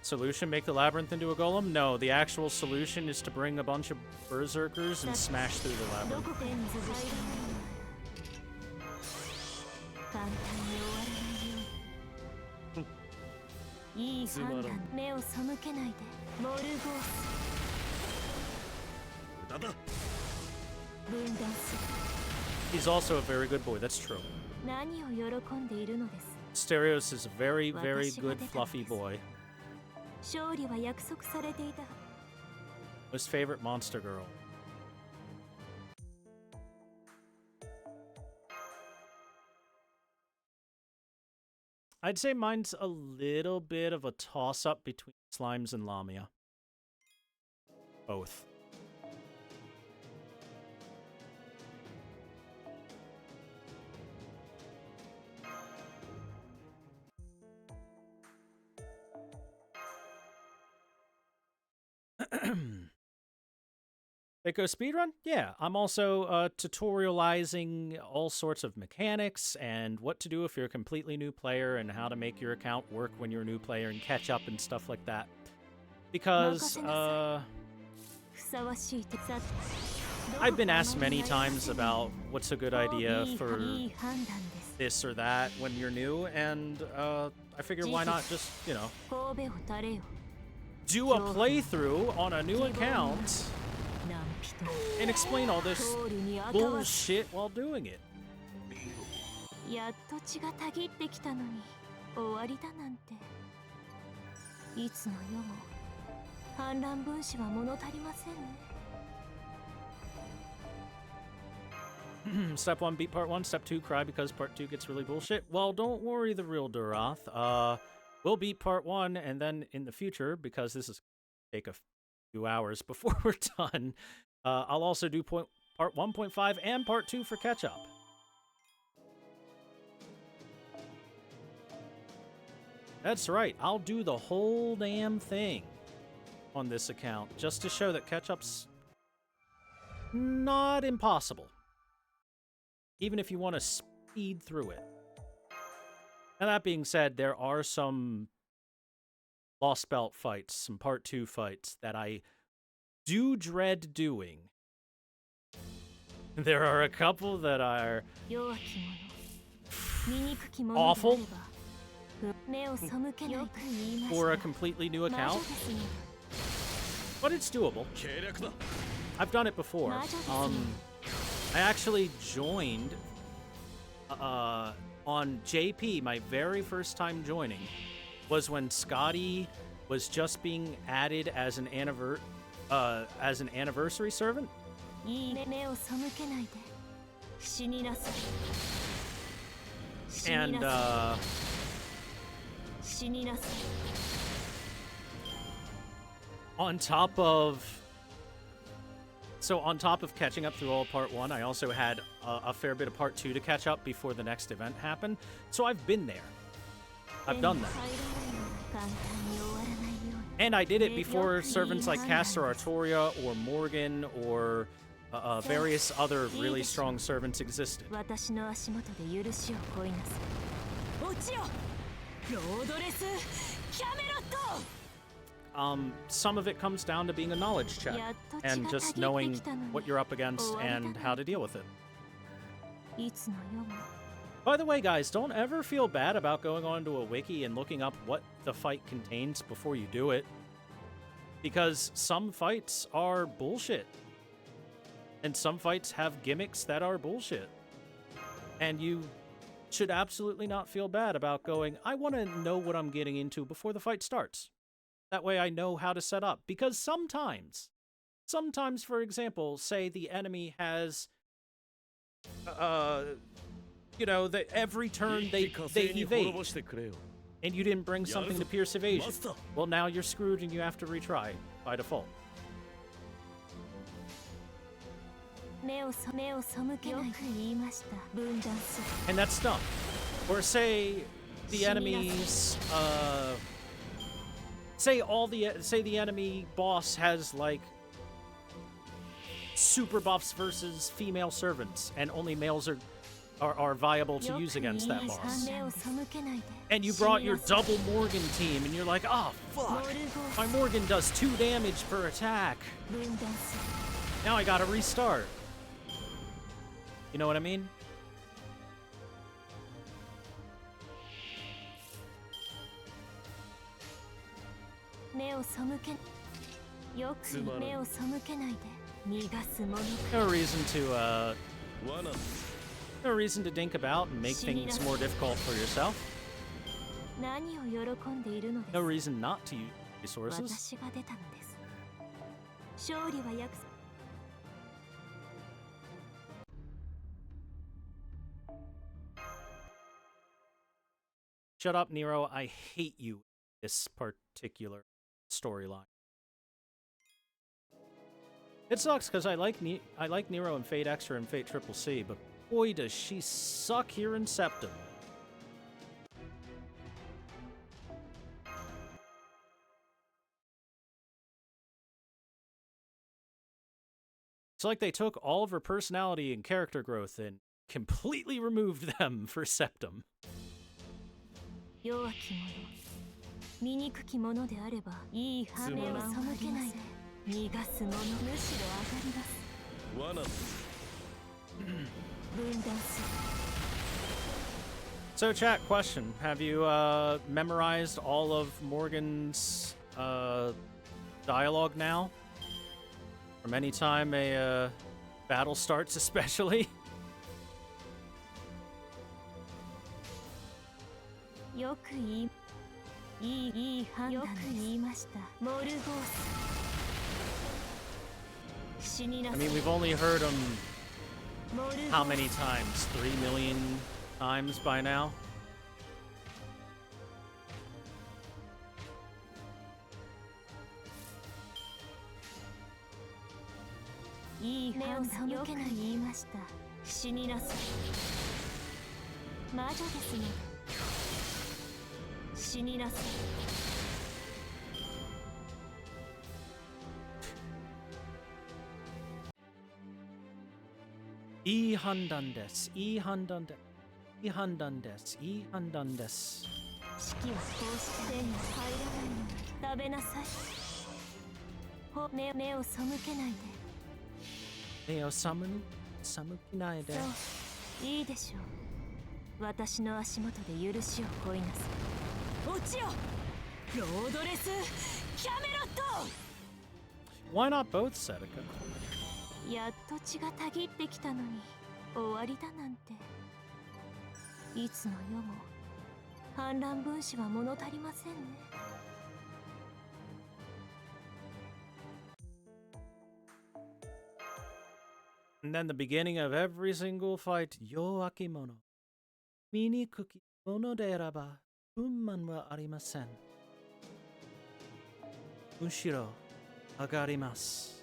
Solution, make the labyrinth into a golem? No, the actual solution is to bring a bunch of berserkers and smash through the labyrinth. He's also a very good boy, that's true. Asterios is a very, very good fluffy boy. Most favorite monster girl. I'd say mine's a little bit of a toss-up between Slimes and Lamia. Both. Echo speedrun? Yeah, I'm also tutorializing all sorts of mechanics and what to do if you're a completely new player and how to make your account work when you're a new player and catch up and stuff like that. Because, I've been asked many times about what's a good idea for this or that when you're new, and I figure why not just, you know, do a playthrough on a new account and explain all this bullshit while doing it. やっと血がたぎってきたのに終わりだなんて。いつの世も反乱分子は物足りませんね。Step 1, beat part 1. Step 2, cry because part 2 gets really bullshit. Well, don't worry, the real Durath. We'll beat part 1, and then in the future, because this is take a few hours before we're done, I'll also do part 1.5 and part 2 for catch-up. That's right, I'll do the whole damn thing on this account, just to show that catch-up's not impossible. Even if you want to speed through it. Now that being said, there are some Lost Belt fights, some Part 2 fights that I do dread doing. There are a couple that are awful for a completely new account, but it's doable. I've done it before. I actually joined on JP. My very first time joining was when Scotty was just being added as an anniversary servant. And on top of catching up through all part 1, I also had a fair bit of part 2 to catch up before the next event happened. So I've been there. I've done that. And I did it before servants like Castor Artoria or Morgan or various other really strong servants existed. Some of it comes down to being a knowledge check and just knowing what you're up against and how to deal with it. By the way, guys, don't ever feel bad about going onto a wiki and looking up what the fight contains before you do it. Because some fights are bullshit. And some fights have gimmicks that are bullshit. And you should absolutely not feel bad about going, I want to know what I'm getting into before the fight starts. That way I know how to set up. Because sometimes, for example, say the enemy has, every turn they evade, and you didn't bring something to pierce evasion. Well, now you're screwed and you have to retry by default. And that's dumb. Or say the enemy's, say the enemy boss has like super buffs versus female servants, and only males are viable to use against that boss. And you brought your double Morgan team, and you're like, oh fuck, my Morgan does 2 damage per attack. Now I gotta restart. You know what I mean? No reason to dink about and make things more difficult for yourself. No reason not to use resources. Shut up, Nero. I hate you in this particular storyline. It sucks because I like Nero and Fate Extra and Fate Triple C, but boy does she suck here in Septem. It's like they took all of her personality and character growth and completely removed them for Septem. So chat, question. Have you memorized all of Morgan's dialogue now. From any time a battle starts, especially. I mean, we've only heard him how many times? 3 million times by now? I handan desu. I handan desu. I handan desu. I handan desu. 式はこうして手に入らないのに食べなさい。目を背けないで。目を背けないで。そう、いいでしょう。私の足元で許しを乞いなさい。落ちよ、ロードレスキャメロット。 Why not both, Seneca? やっと血がたぎってきたのに終わりだなんて。いつの世も反乱分子は物足りませんね。And then the beginning of every single fight, Yoakimono. Mini cookie mono de raba, unman wa arimasen. Mushiro, agarimasu.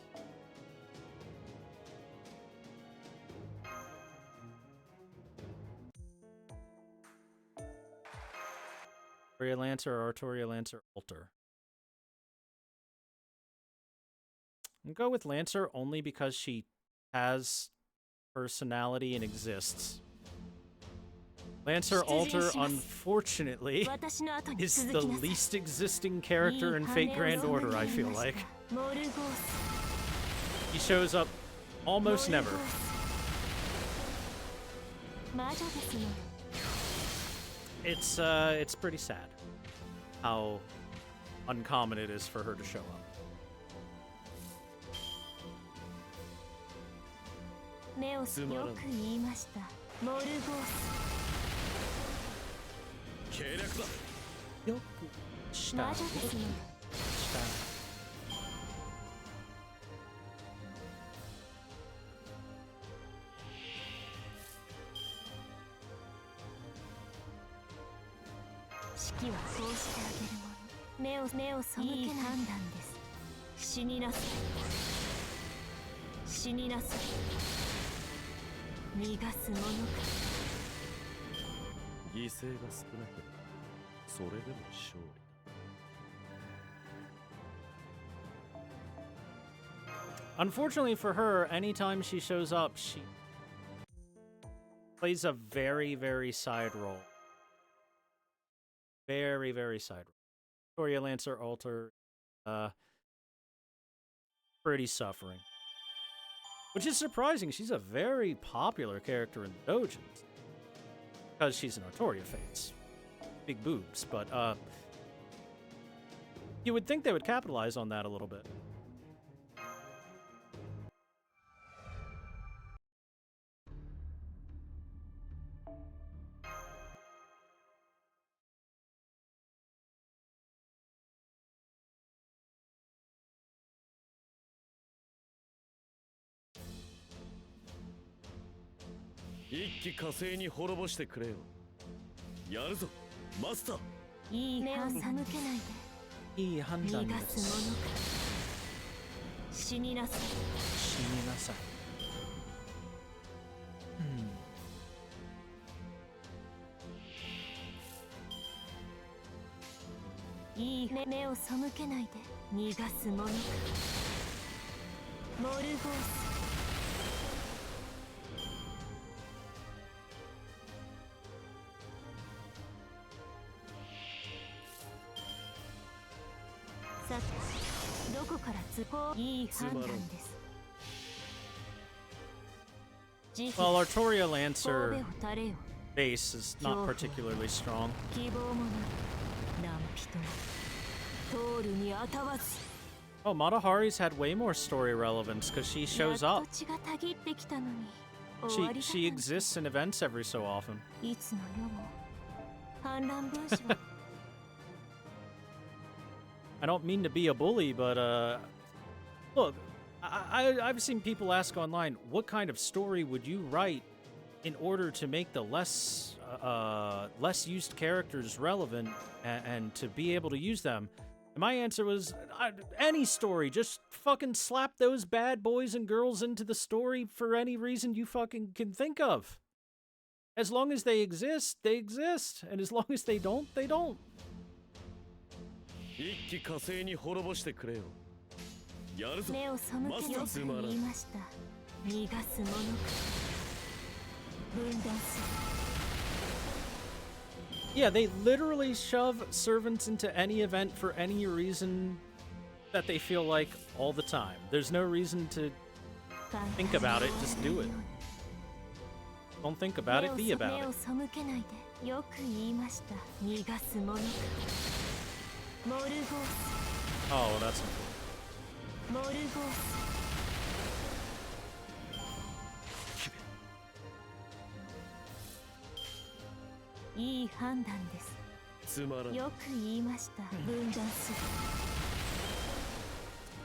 Artoria Lancer or Artoria Lancer Alter? I'll go with Lancer only because she has personality and exists. Lancer Alter, unfortunately, is the least existing character in Fate Grand Order, I feel like. He shows up almost never. It's pretty sad how uncommon it is for her to show up. Unfortunately for her, anytime she shows up, she plays a very, very side role. Very, very side role. Artoria Lancer Alter, pretty suffering. Which is surprising. She's a very popular character in the Dojins. Because she's an Artoria Fates. Big boobs, but, you would think they would capitalize on that a little bit. Well, Artoria Lancer base is not particularly strong. Oh, Matahari's had way more story relevance because she shows up. She exists in events every so often. I don't mean to be a bully, but look, I've seen people ask online, what kind of story would you write in order to make the less used characters relevant and to be able to use them? And my answer was, any story. Just fucking slap those bad boys and girls into the story for any reason you fucking can think of. As long as they exist, they exist. And as long as they don't, they don't. Yeah, they literally shove servants into any event for any reason that they feel like all the time. There's no reason to think about it, just do it. Don't think about it, be about it. Oh, that's important.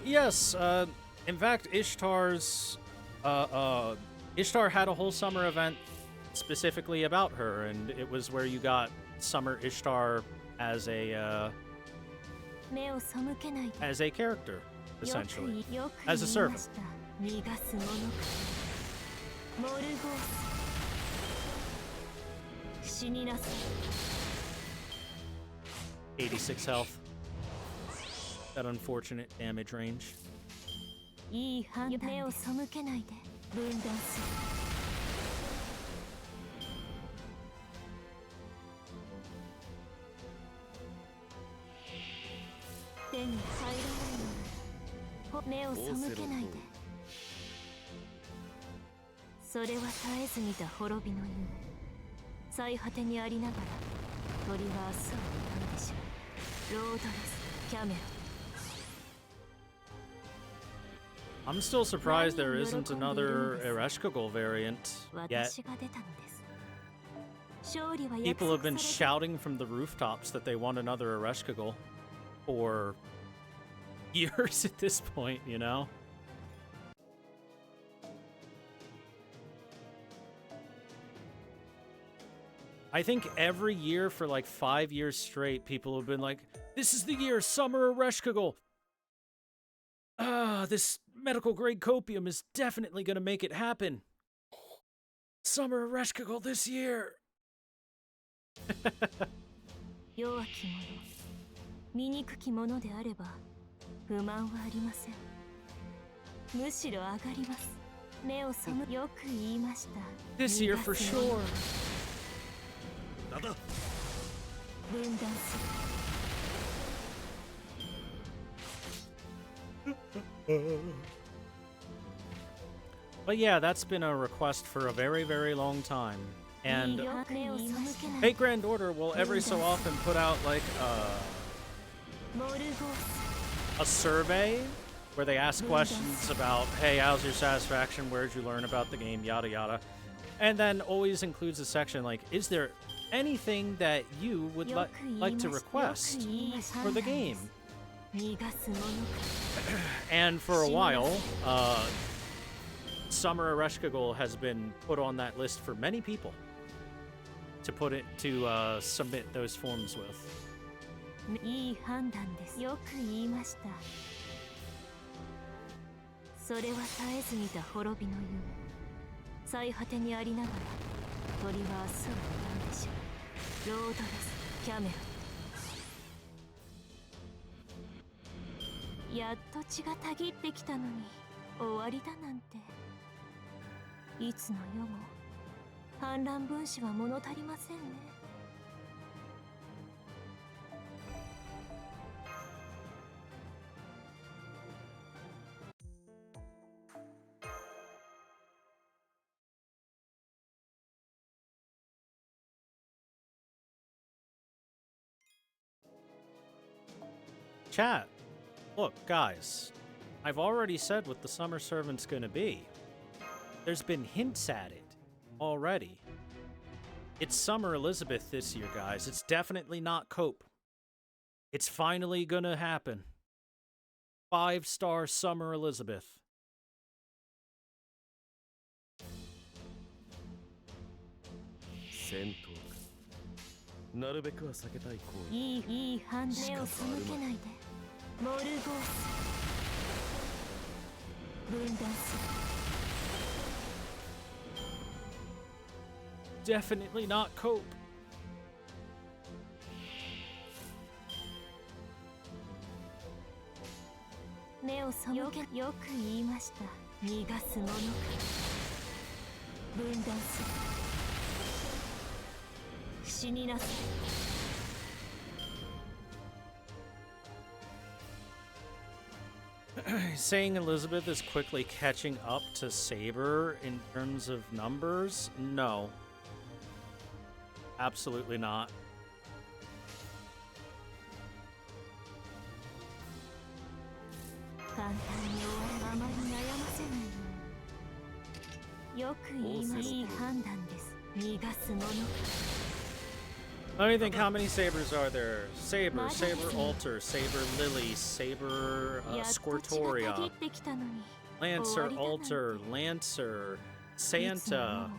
Yes, in fact, Ishtar had a whole summer event specifically about her, and it was where you got Summer Ishtar as a character, essentially, as a servant. 86 health. That unfortunate damage range. I'm still surprised there isn't another Ereshkigal variant yet. People have been shouting from the rooftops that they want another Ereshkigal for years at this point, you know? I think every year for like 5 years straight, people have been like, this is the year, Summer Ereshkigal. This medical grade copium is definitely going to make it happen. Summer Ereshkigal this year. This year for sure. But yeah, that's been a request for a very, very long time. And Fate Grand Order will every so often put out like a survey where they ask questions about, hey, how's your satisfaction? Where'd you learn about the game? Yada yada. And then always includes a section like, is there anything that you would like to request for the game? And for a while, Summer Ereshkigal has been put on that list for many people to submit those forms with. Chat, Look, guys, I've already said what the summer servant's gonna be. There's been hints at it already. It's Summer Elizabeth this year, guys. It's definitely not Cope. It's finally gonna happen. 5-star Summer Elizabeth. Definitely not Cope. Saying Elizabeth is quickly catching up to Saber in terms of numbers? No. Absolutely not. Let me think, how many Sabers are there? Saber, Saber Alter, Saber Lily, Saber Squirtoria, Lancer Alter, Lancer, Santa,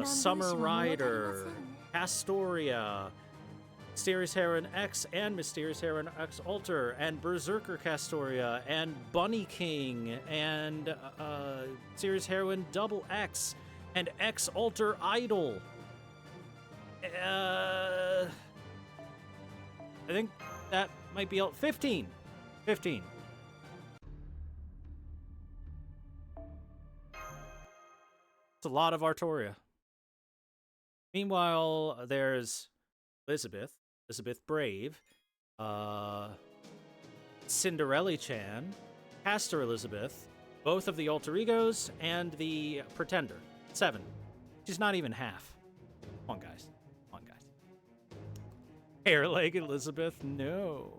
Summer Rider, Castoria, Mysterious Heron X and Mysterious Heron X Alter, and Berserker Castoria, and Bunny King, and Mysterious Heroine Double X, and X Alter Idol. I think that might be 15. 15. It's a lot of Artoria. Meanwhile, there's Elizabeth Brave, Cinderella-chan, Castor Elizabeth, both of the alter egos, and the Pretender. 7. She's not even half. Come on, guys. Come on, guys. Hair leg Elizabeth? No.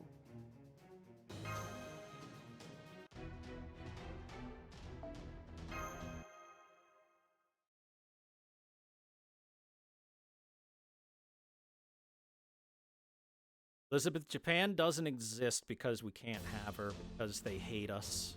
Elizabeth Japan doesn't exist because we can't have her, because they hate us.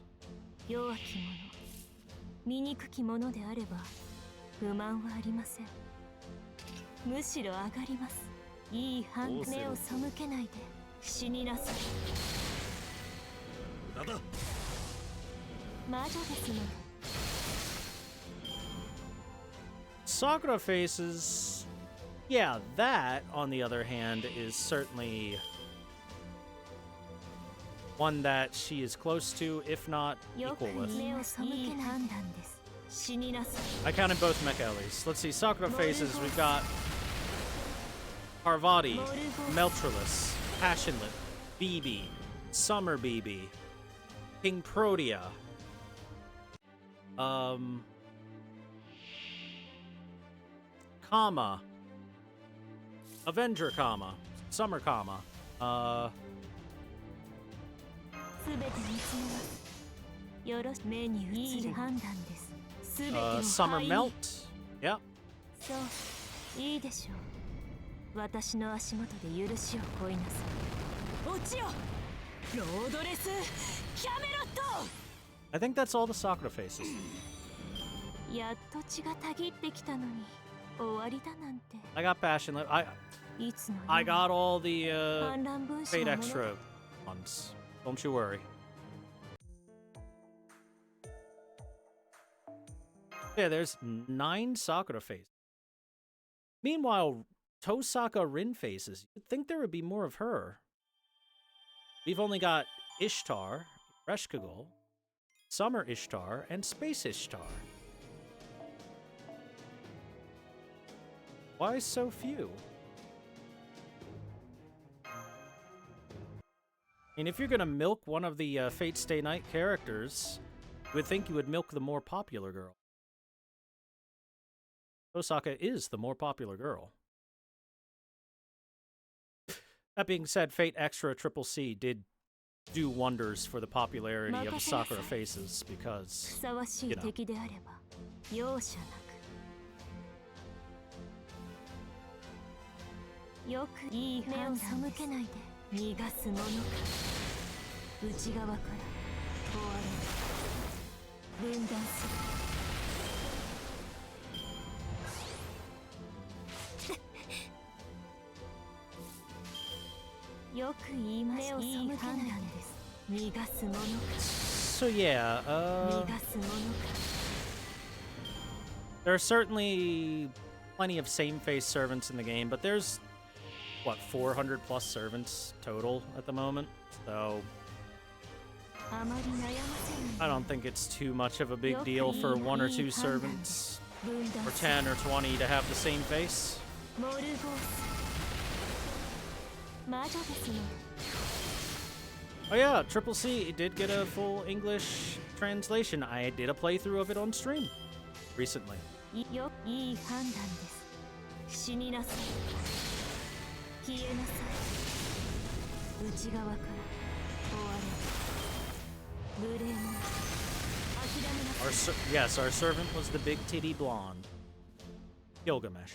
Sakura faces... Yeah, that, on the other hand, is certainly one that she is close to, if not equal with. I counted both Mecha Ellies. Let's see, Sakura faces, we've got Parvati, Meltreless, Passionate, BB, Summer BB, King Protea, Kama, Avenger Kama, Summer Kama, Summer Melt, yeah. I think that's all the Sakura faces. I got Passionate. I got all the Fate Extra ones. Don't you worry. Yeah, there's 9 Sakura faces. Meanwhile, Tosaka Rin faces. You'd think there would be more of her. We've only got Ishtar, Reshkagul, Summer Ishtar, and Space Ishtar. Why so few? I mean, if you're gonna milk one of the Fate Stay Night characters, you would think you would milk the more popular girl. Tosaka is the more popular girl. That being said, Fate Extra Triple C did do wonders for the popularity of Sakura faces because, you know. So yeah, there are certainly plenty of same-face servants in the game, but there's, what, 400 plus servants total at the moment, so I don't think it's too much of a big deal for 1 or 2 servants, or 10 or 20 to have the same face. Oh yeah, Triple C did get a full English translation. I did a playthrough of it on stream recently. Yes, our servant was the big titty blonde, Gilgamesh.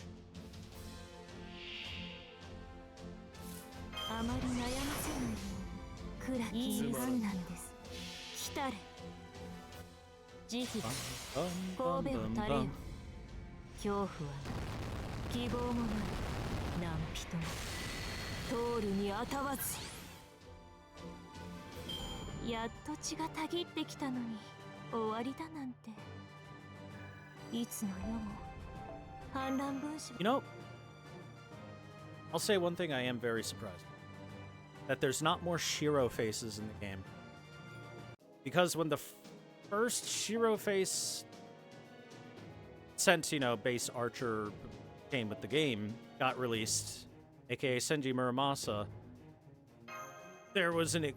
You know, I'll say one thing I am very surprised. That there's not more Shiro faces in the game. Because when the first Shiro face, since, you know, base Archer came with the game, got released, aka Senji Muramasa, there was the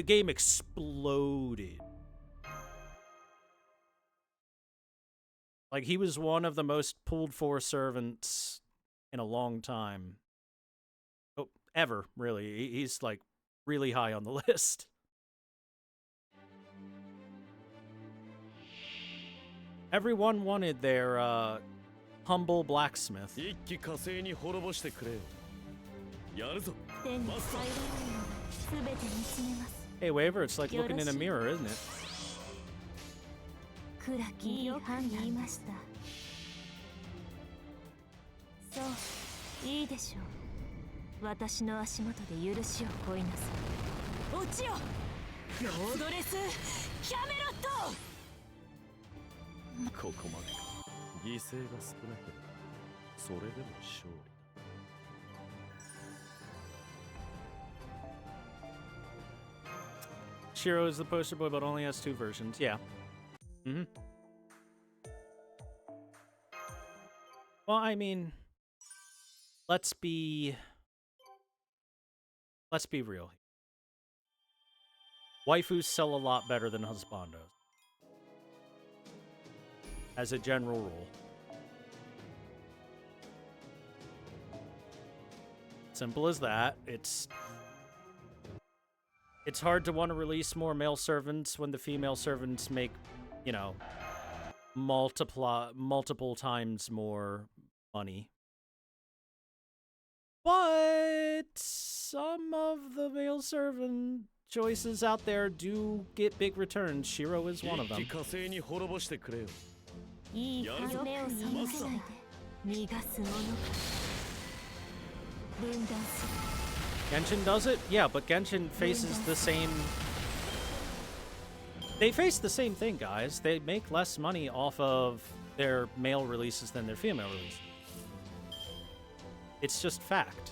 game exploded. Like, he was one of the most pulled for servants in a long time. Ever, really. He's, like, really high on the list. Everyone wanted their, humble blacksmith. Hey, Waver, it's like looking in a mirror, isn't it? Shiro is the poster boy, but only has 2 versions. Yeah. Mm-hmm. Well, I mean, let's be real. Waifus sell a lot better than husbandos, as a general rule. Simple as that. It's hard to want to release more male servants when the female servants make, you know, multiple times more money. But some of the male servant choices out there do get big returns. Shiro is one of them. Genshin does it? Yeah, but Genshin faces the same... They face the same thing, guys. They make less money off of their male releases than their female releases. It's just fact.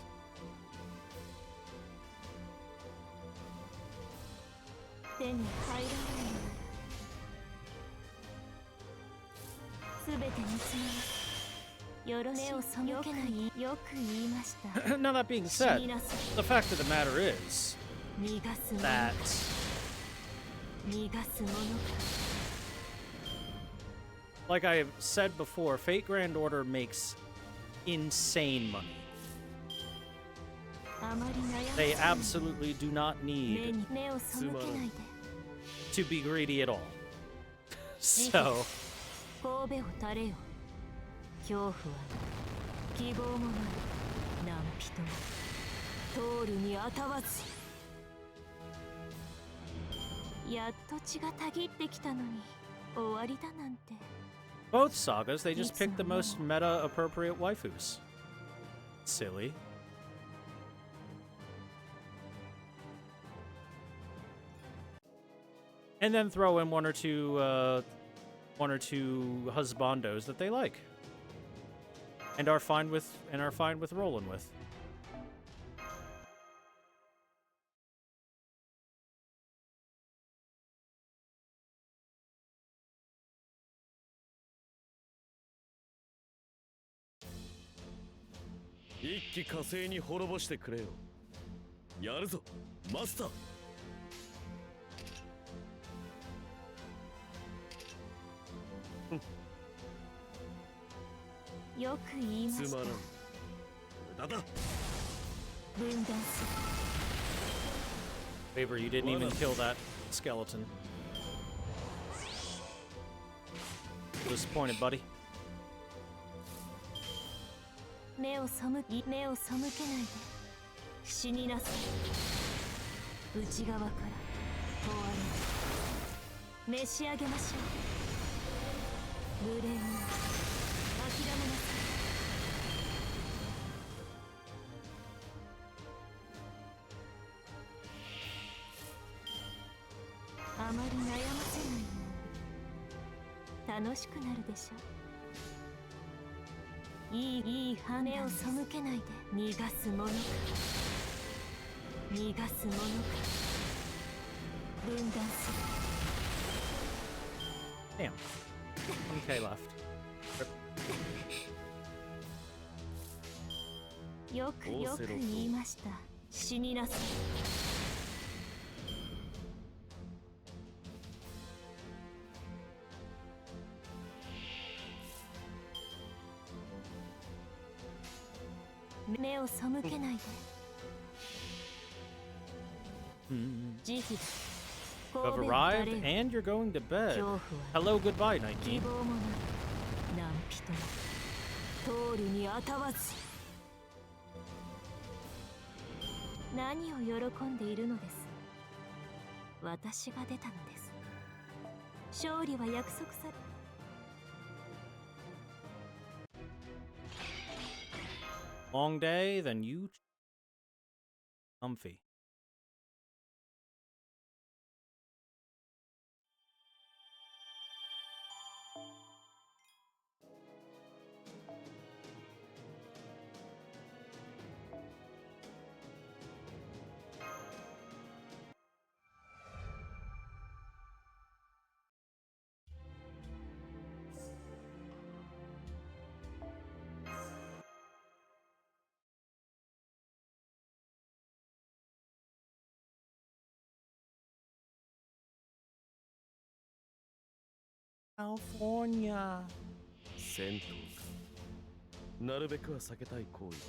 Now that being said, the fact of the matter is that like I have said before, Fate Grand Order makes insane money. They absolutely do not need to be greedy at all. So. Both sagas, they just picked the most meta-appropriate waifus. Silly. And then throw in one or two husbandos that they like, and are fine with rolling with. Favor, you didn't even kill that skeleton. Disappointed, buddy. Damn. 1K left.よく言いました。死になさい。目を背けないで。You've arrived and you're going to bed. Hello, goodbye, Nike. 何を喜んでいるのです。私が出たのです。勝利は約束され。Long day, then you comfy. California. 戦闘か。なるべくは避けたい行為だ。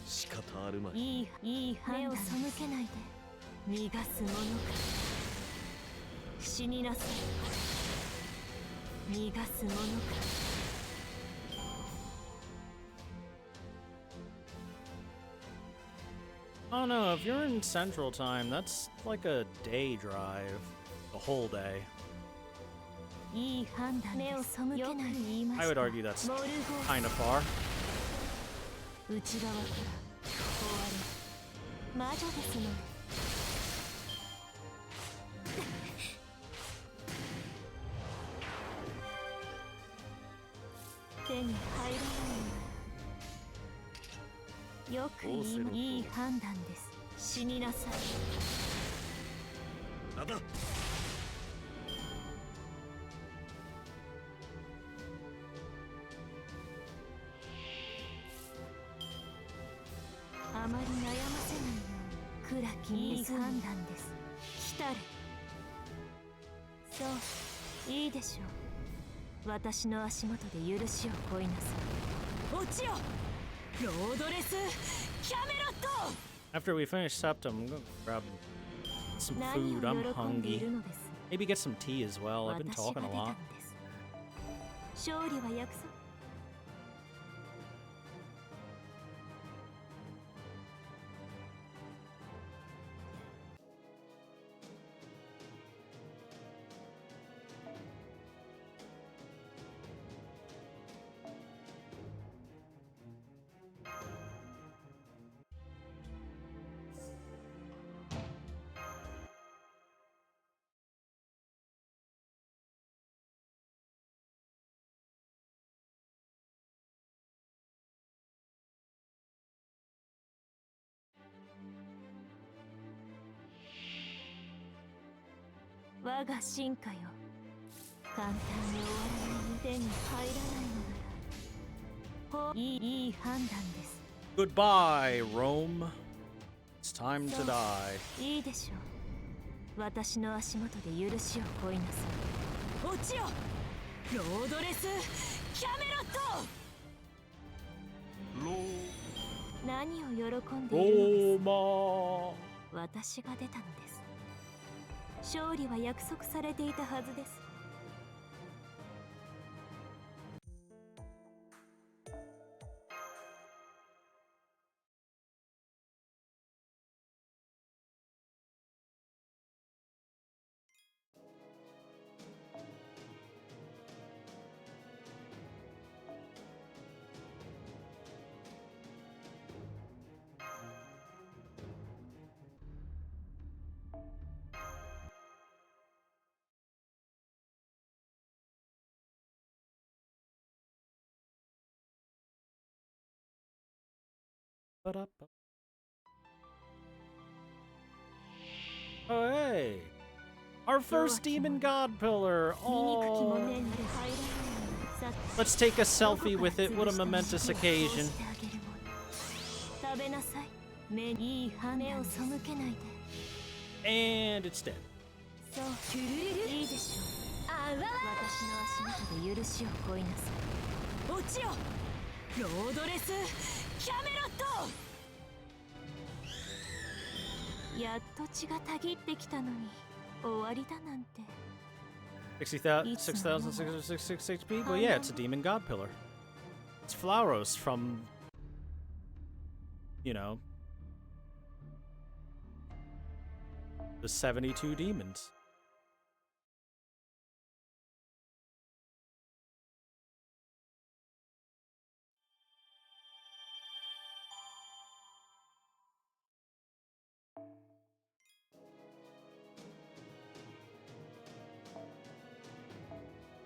仕方あるまい。いい目を背けないで。逃がすものか。死になさい。逃がすものか。I don't know, if you're in Central Time, that's like a day drive. A whole day. I would argue that's kind of far. After we finish Septem, I'm gonna grab some food. I'm hungry. Maybe get some tea as well. I've been talking a lot. Goodbye, Rome. It's time to die. Roma. 私が出たのです。勝利は約束されていたはずです。Oh, hey! Our first demon god pillar! Oh! Let's take a selfie with it. What a momentous occasion. And it's dead. Yeah, 6,666 HP? Well, yeah, it's a demon god pillar. It's Flauros from, you know, the 72 demons.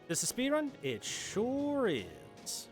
This is a speedrun? It sure is.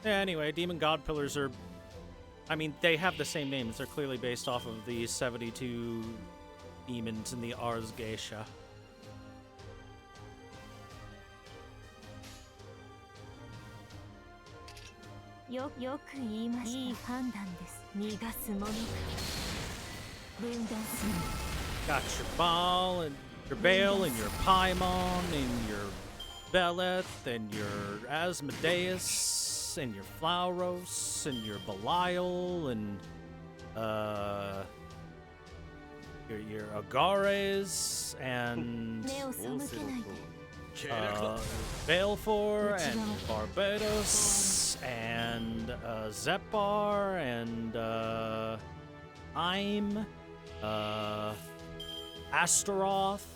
Anyway, demon god pillars are, I mean, they have the same names. They're clearly based off of the 72 demons in the Ars Geisha. Got your Baal and your Baal and your Paimon and your Beleth and your Asmodeus and your Flauros and your Belial and your Agares and Balfour and Barbados and Zepar and Aim, Astaroth.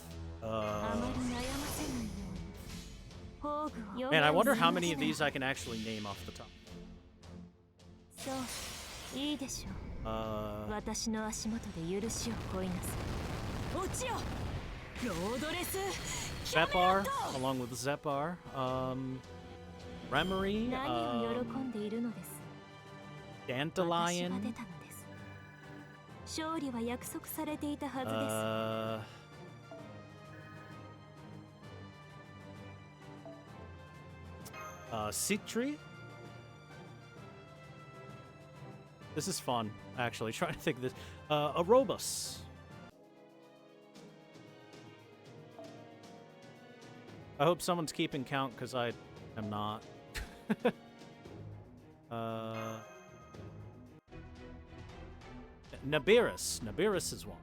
Man, I wonder how many of these I can actually name off the top. 私の足元で許しを乞いなさい。落ちよ。ロードレス。Zepar, along with Zepar. Remery. 何を喜んでいるのです。私 Dandelion. が出たのです。勝利は約束されていたはずです。Citri? This is fun, actually. Trying to think of this. Aerobus. I hope someone's keeping count, because I am not. Nibiris. Nibiris is one.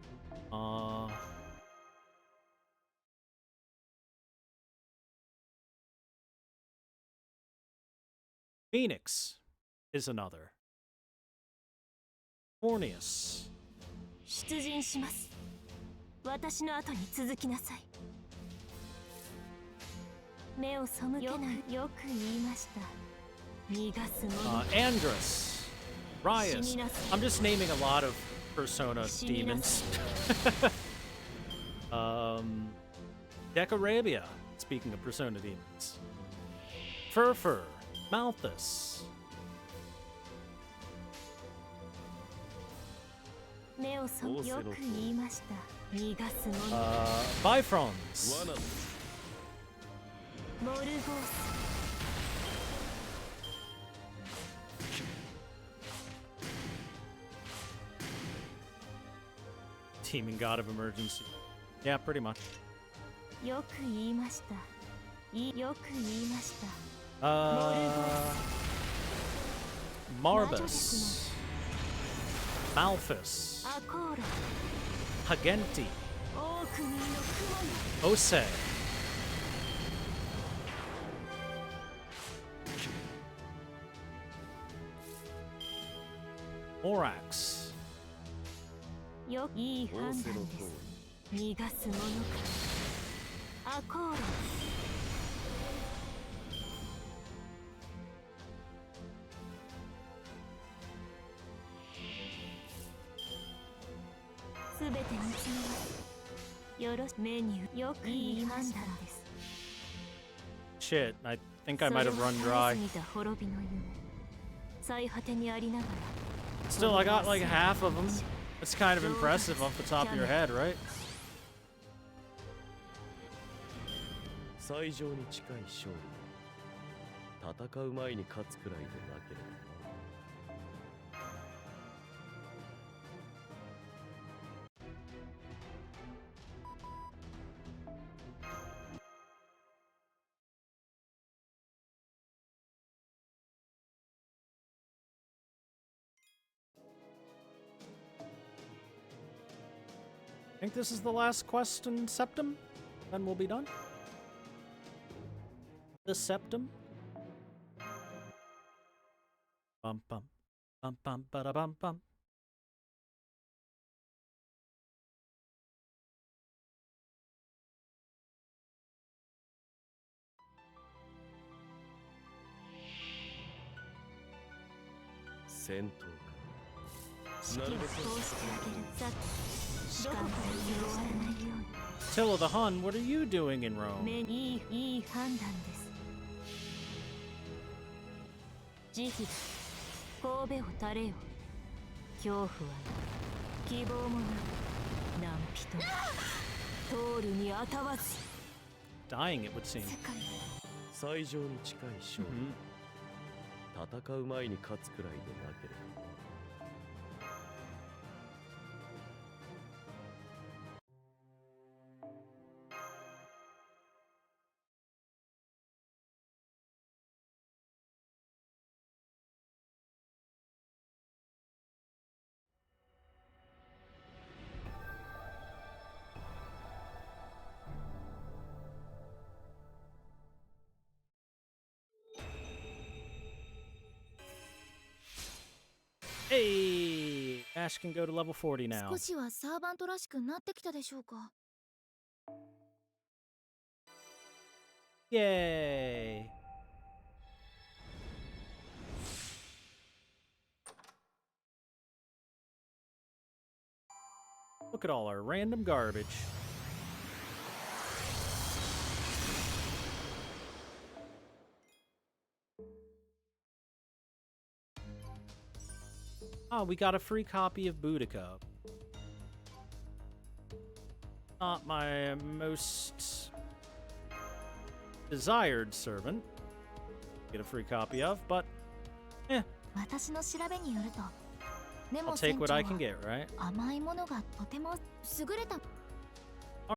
Phoenix is another. Orneus. 出陣します。私の後に続きなさい。目を背けない。よく言いました。逃がすもの。Andrus. Rias. I'm just naming a lot of Persona demons. Decarabia. Speaking of Persona demons. Furfur. Malthus. 目を背け。よく言いました。逃がすもの。Bifrons. モルゴース。Demon God of Emergency. Yeah, pretty much. よく言いました。よく言いました。Marbus. Malphus. アコーロ。Hagenti. オークニーの雲よ。 Ose. Morax. よ、いい判断です。逃がすものか。アコーロ。すべて見つめます。よろしメニュー。よくいい判断です。 Shit, I think I might have run dry. 滅びの夢。最果てにありながら。Still, I got like half of them. It's kind of impressive off the top of your head, right? 最上に近い勝利。戦う前に勝つくらいでなければ。I think this is the last quest in Septem, then we'll be done. The Septem. Bum bum bum bum ba bum bum. Tilla the Hun, what are you doing in Rome? いい判断です。慈悲だ。神戸を垂れよ。恐怖はない。希望もない。何人も通るにあたわず。Dying, it would seem. 最上に近い勝利。戦う前に勝つくらいでなければ。Hey, Ash can go to level 40 now. 少しはサーバントらしくなってきたでしょうか。Yay. Look at all our random garbage. Oh, we got a free copy of Boudica. Not my most desired servant. Get a free copy of, but eh. I'll take what I can get, right?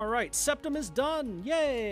Alright, Septem is done! Yay!